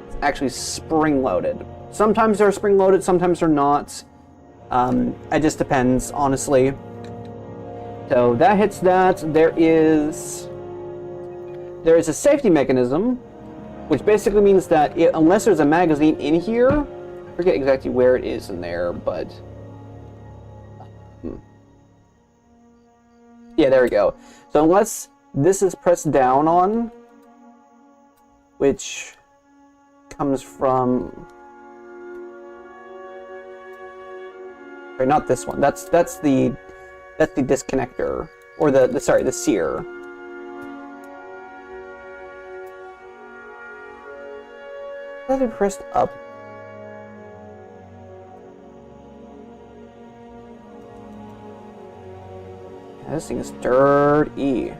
it's actually spring loaded. Sometimes they're spring loaded, sometimes they're not. It just depends, honestly. So that hits that. There is a safety mechanism, which basically means that unless there's a magazine in here, I forget exactly where it is in there, but yeah, there we go. So unless this is pressed down on, which comes from, sorry, not this one. That's the disconnector, or the sear. That be pressed up. Yeah, this thing is dirty.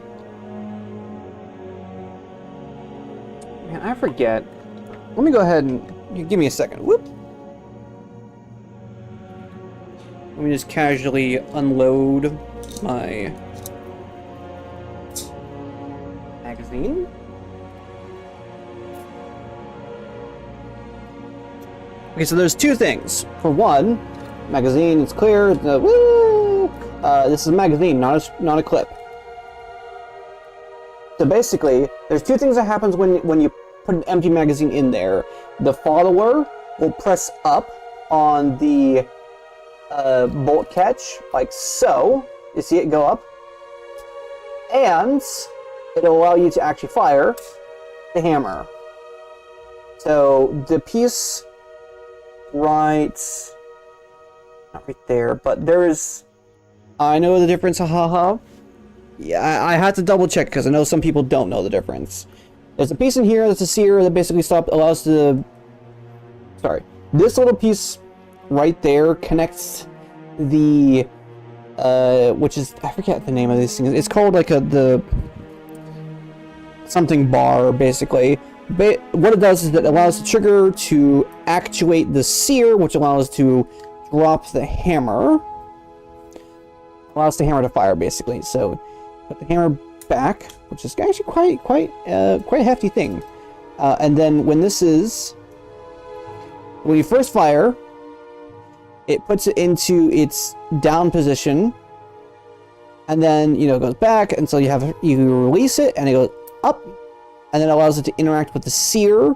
Man, I forget. Let me go ahead and give me a second. Whoop. Let me just casually unload my magazine. Okay, so there's two things. For one, magazine is clear. Woo! This is a magazine, not a clip. So basically, there's two things that happens when you put an empty magazine in there. The follower will press up on the bolt catch, like so. You see it go up, and it'll allow you to actually fire the hammer. So the piece not right there, but there's, I know the difference, haha. Yeah, I had to double check because I know some people don't know the difference. There's a piece in here that's a sear that basically allows the, sorry, this little piece right there connects the, which is, I forget the name of these things. It's called like the something bar, basically. What it does is that it allows the trigger to actuate the sear, which allows to drop the hammer. Allows the hammer to fire, basically. So, put the hammer back, which is actually quite a hefty thing. And then when you first fire, it puts it into its down position, and then it goes back until you release it, and it goes up. And then it allows it to interact with the sear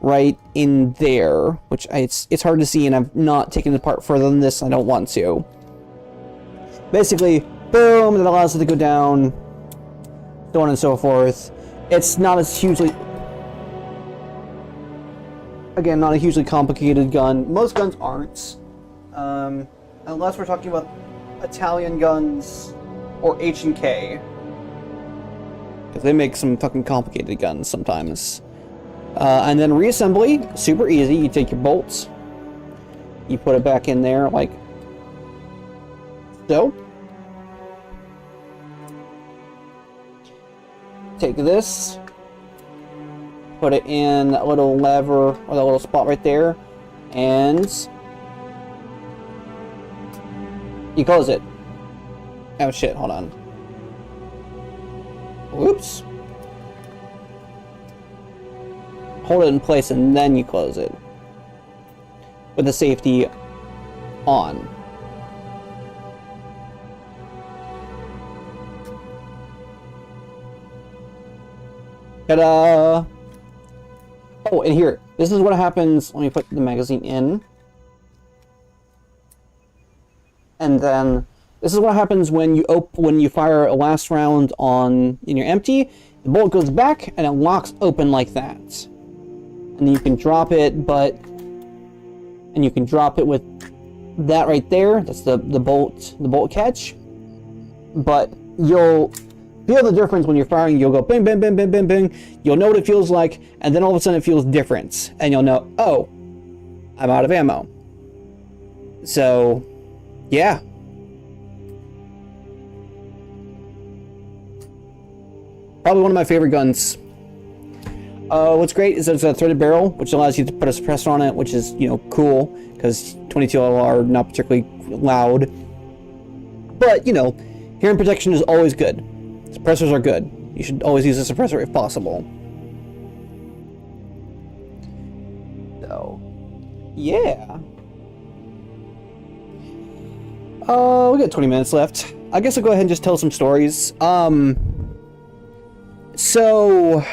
right in there, which it's hard to see, and I've not taken it apart further than this. I don't want to. Basically, boom, it allows it to go down, so on and so forth. It's not as hugely, again, not a hugely complicated gun. Most guns aren't, unless we're talking about Italian guns or H&K. Because they make some fucking complicated guns sometimes. And then reassembly, super easy. You take your bolts, you put it back in there like so. Take this, put it in that little lever or that little spot right there, and you close it. Oh shit, hold on. Whoops. Hold it in place and then you close it. With the safety on. Ta-da! Oh, and here. This is what happens when you put the magazine in. And then this is what happens when you fire a last round in your empty. The bolt goes back and it locks open like that. And then you can drop it, and you can drop it with that right there. That's the bolt catch. But you'll feel the difference when you're firing. You'll go bing, bing, bing, bing, bing, bing. You'll know what it feels like, and then all of a sudden it feels different, and you'll know, oh, I'm out of ammo. So, yeah. Probably one of my favorite guns. What's great is that it's a threaded barrel, which allows you to put a suppressor on it, which is, cool, because 22 are not particularly loud. But, hearing protection is always good. Suppressors are good. You should always use a suppressor if possible. So, yeah. We got 20 minutes left. I guess I'll go ahead and just tell some stories. So,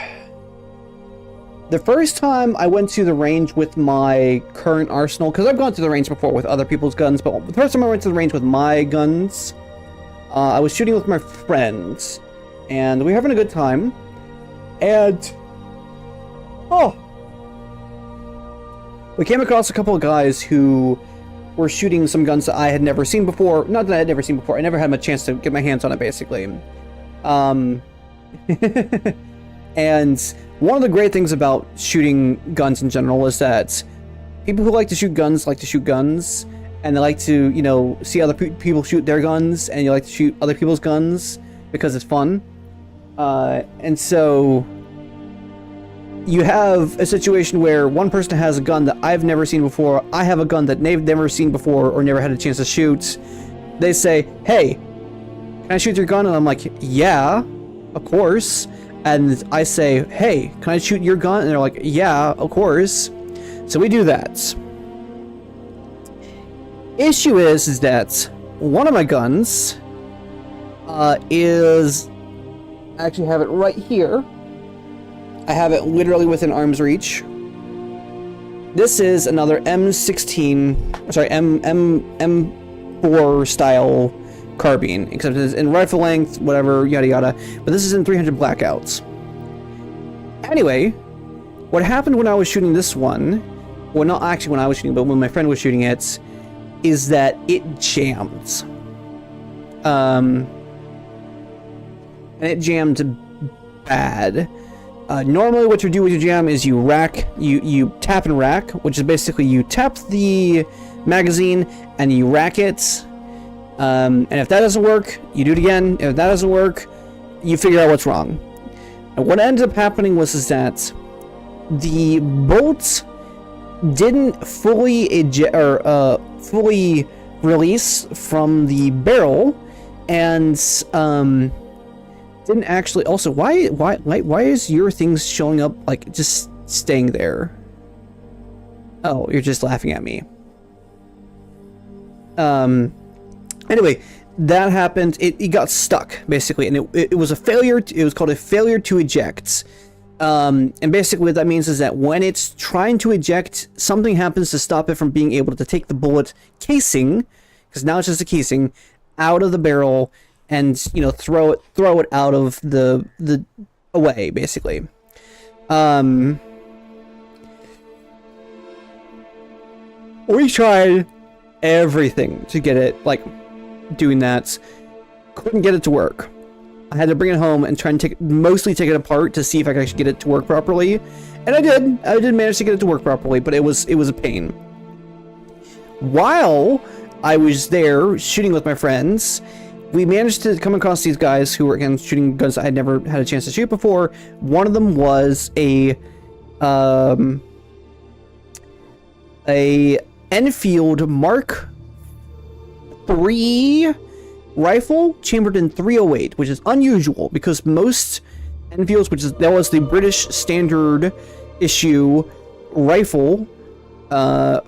the first time I went to the range with my current arsenal, because I've gone to the range before with other people's guns, but the first time I went to the range with my guns, I was shooting with my friends, and we were having a good time, and, we came across a couple of guys who were shooting some guns that I had never seen before. Not that I had never seen before, I never had a chance to get my hands on it, basically. And one of the great things about shooting guns in general is that people who like to shoot guns, and they like to, see other people shoot their guns, and you like to shoot other people's guns because it's fun. And so you have a situation where one person has a gun that I've never seen before, I have a gun that they've never seen before or never had a chance to shoot. They say, hey, can I shoot your gun? And I'm like, yeah, of course. And I say, hey, can I shoot your gun? And they're like, yeah, of course. So we do that. Issue is that one of my guns is, I actually have it right here. I have it literally within arm's reach. This is another M16, sorry, M4 style carbine, except it's in rifle length, whatever, yada yada. But this is in 300 blackouts. Anyway, what happened when I was shooting this one, well, not actually when I was shooting, but when my friend was shooting it, is that it jammed. And it jammed bad. Normally what you do with your jam is you tap and rack, which is basically you tap the magazine and you rack it. And if that doesn't work, you do it again. If that doesn't work, you figure out what's wrong. And what ended up happening was that the bolts didn't fully eject or fully release from the barrel, and didn't actually. Also, why is your things showing up like just staying there? Oh, you're just laughing at me. Anyway, that happened. It got stuck basically, and it was a failure. It was called a failure to eject. And basically what that means is that when it's trying to eject, something happens to stop it from being able to take the bullet casing, because now it's just a casing, out of the barrel and, you know, throw it out of the away, basically. We tried everything to get it, like, doing that. Couldn't get it to work. I had to bring it home and try and mostly take it apart to see if I could actually get it to work properly. And I did. I did manage to get it to work properly, but it was a pain. While I was there shooting with my friends, we managed to come across these guys who were, again, shooting guns I had never had a chance to shoot before. One of them was a Enfield Mark III rifle chambered in 308, which is unusual because most Enfields, that was the British standard issue rifle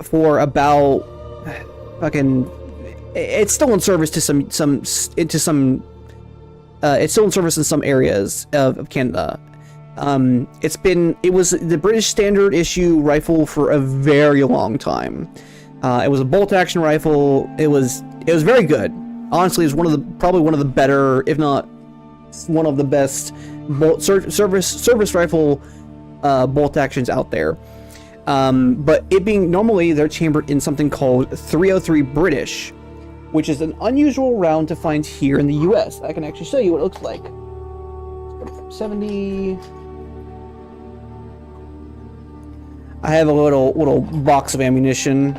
for about fucking. It's still in service to it's still in service in some areas of Canada. It was the British standard issue rifle for a very long time. It was a bolt action rifle. It was very good. Honestly, it's probably one of the better, if not one of the best service rifle bolt actions out there. But it being normally they're chambered in something called 303 British, which is an unusual round to find here in the US. I can actually show you what it looks like. 70. I have a little box of ammunition.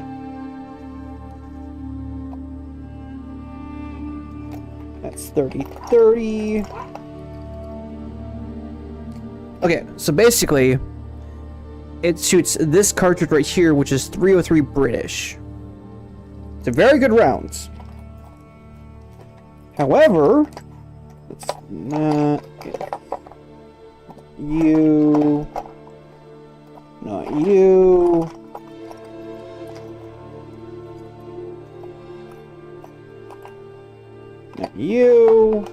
That's 30. Okay, so basically, it shoots this cartridge right here, which is 303 British. It's a very good round. However, it's not you. Not you. Not you.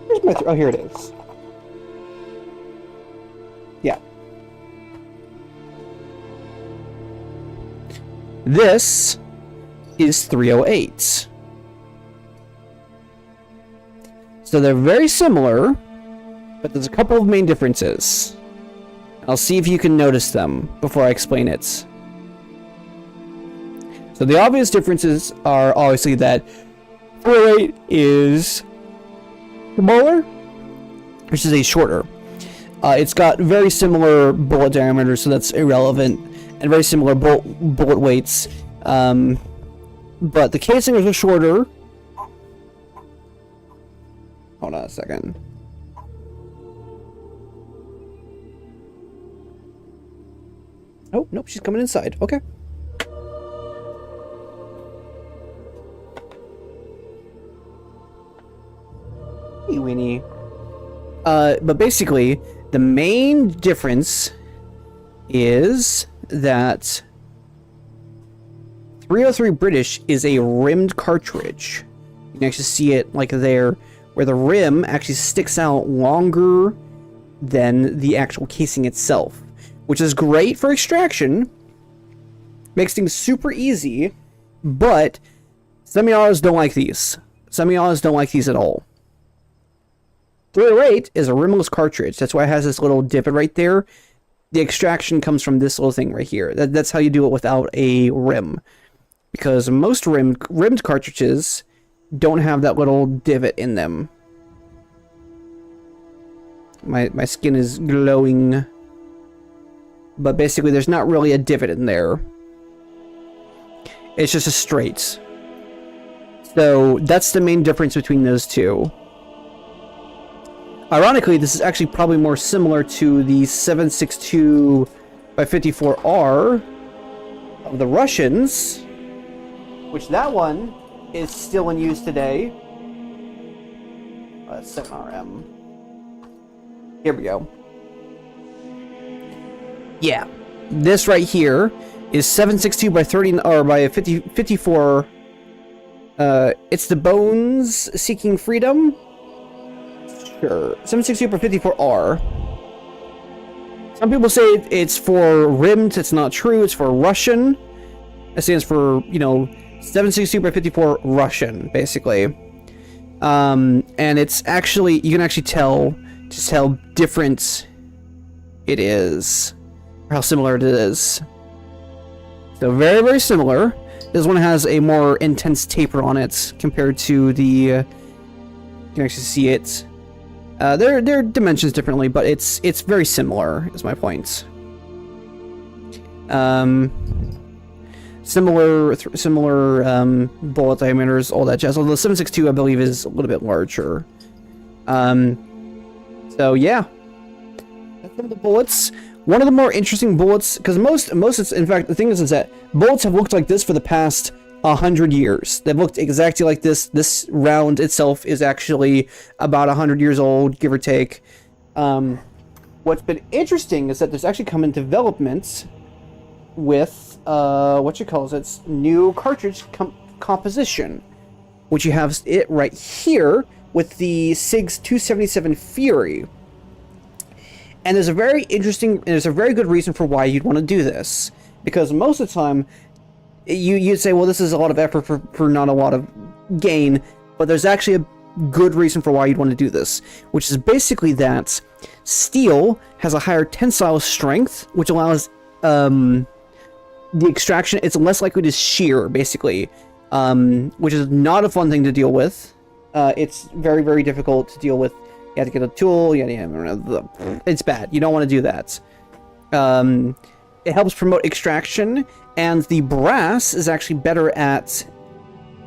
Where's my oh, here it is. Yeah. This is 308. So they're very similar, but there's a couple of main differences. I'll see if you can notice them before I explain it. So the obvious differences are obviously that 308 is smaller, which is a shorter. It's got very similar bullet diameters, so that's irrelevant, and very similar bullet weights. But the casings are shorter. Hold on a second. Oh, nope, she's coming inside. Okay. Hey, Winnie. But basically, the main difference is that 303 British is a rimmed cartridge. You can actually see it like there, where the rim actually sticks out longer than the actual casing itself, which is great for extraction. Makes things super easy, but semi-autos don't like these. Semi-autos don't like these at all. 308 is a rimless cartridge. That's why it has this little divot right there. The extraction comes from this little thing right here. That's how you do it without a rim. Because most rimmed cartridges don't have that little divot in them. My skin is glowing. But basically there's not really a divot in there. It's just a straight. So that's the main difference between those two. Ironically, this is actually probably more similar to the 7.62 by 54R of the Russians, which that one is still in use today. 7RM. Here we go. Yeah, this right here is 7.62 by 30 or by 54. It's the Bones Seeking Freedom. Sure. 7.62 by 54R. Some people say it's for rimmed. It's not true. It's for Russian. It stands for, you know, 7.62 by 54 Russian, basically. And it's actually, you can actually tell just how different it is, or how similar it is. So very, very similar. This one has a more intense taper on it compared to the, you can actually see it. Their dimensions differently, but it's very similar, is my point. Similar bullet diameters, all that jazz. Although the 7.62, I believe, is a little bit larger. So yeah, that's some of the bullets. One of the more interesting bullets, because most, in fact, the thing is that bullets have looked like this for the past 100 years. They've looked exactly like this. This round itself is actually about 100 years old, give or take. What's been interesting is that there's actually come in developments with it's new cartridge composition, which you have it right here with the SIG's 277 Fury. And there's a very good reason for why you'd want to do this, because most of the time you'd say, well, this is a lot of effort for not a lot of gain, but there's actually a good reason for why you'd want to do this, which is basically that steel has a higher tensile strength, which allows the extraction. It's less likely to shear, basically, which is not a fun thing to deal with. It's very, very difficult to deal with. You have to get a tool. It's bad. You don't want to do that. It helps promote extraction, and the brass is actually better at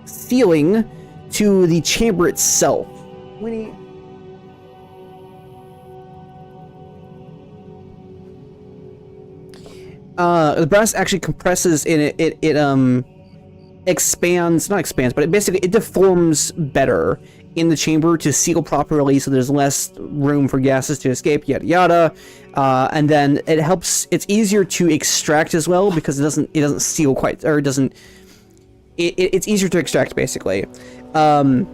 sealing to the chamber itself. Winnie. The brass actually compresses and it expands, not expands, but it deforms better in the chamber to seal properly, so there's less room for gases to escape, yada yada. And then it helps, it's easier to extract as well, because it doesn't seal quite, or it's easier to extract, basically. So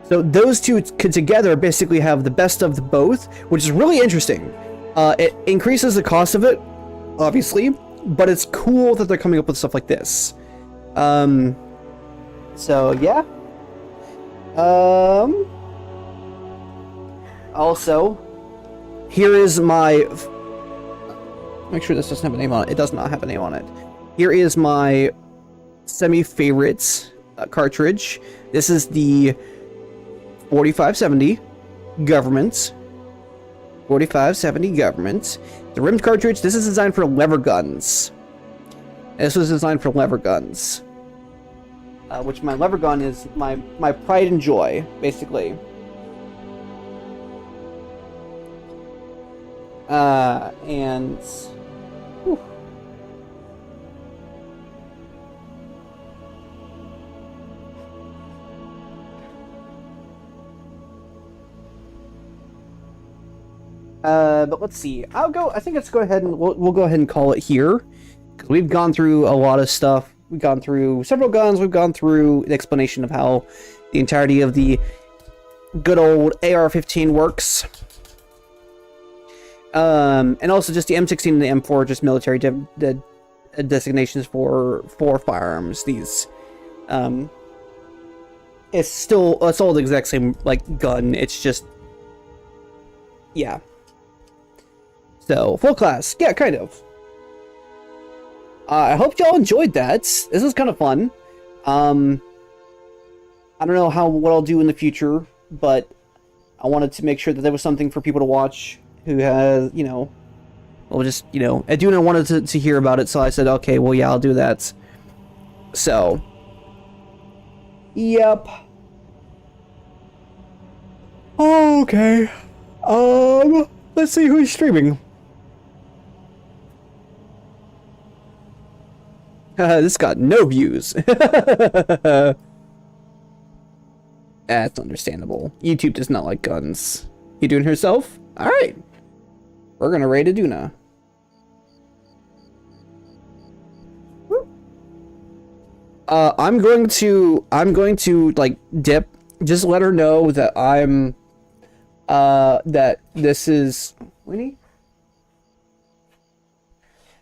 those two together basically have the best of the both, which is really interesting. It increases the cost of it, obviously, but it's cool that they're coming up with stuff like this. So yeah. Also, here is my. Make sure this doesn't have a name on it. It does not have a name on it. Here is my semi-favorite cartridge. This is the 4570 Government. 4570 Government. The rimmed cartridge. This is designed for lever guns. This was designed for lever guns. Which my lever gun is my pride and joy, basically. And whew. But let's see. I think let's go ahead and we'll go ahead and call it here, because we've gone through a lot of stuff. We've gone through several guns. We've gone through the explanation of how the entirety of the good old AR-15 works. And also just the M16 and the M4, just military designations for firearms. These, it's all the exact same like gun. It's just, yeah. So full class, yeah, kind of. I hope y'all enjoyed that. This is kind of fun. I don't know what I'll do in the future, but I wanted to make sure that there was something for people to watch who has, well, just, Aduna wanted to hear about it, so I said, okay, well, yeah, I'll do that. So, yep. Okay. Let's see who's streaming. This got no views. That's understandable. YouTube does not like guns. You doing herself? Alright. We're gonna raid Aduna. I'm going to like dip. Just let her know that I'm that this is Winnie?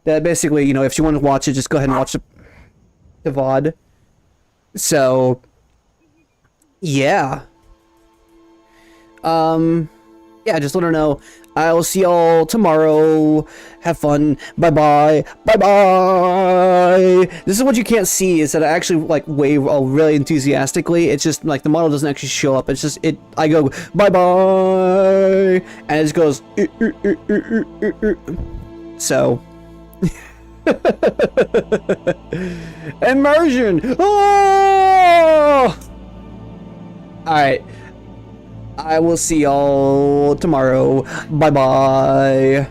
That basically, if you want to watch it, just go ahead and watch the VOD. So yeah. Yeah, just let her know. I'll see y'all tomorrow. Have fun. Bye-bye. Bye-bye. This is what you can't see, is that I actually, like, wave really enthusiastically. It's just, like, the model doesn't actually show up. It's just, I go, bye-bye. And it just goes, so. Immersion. Oh! Alright. I will see y'all tomorrow. Bye-bye.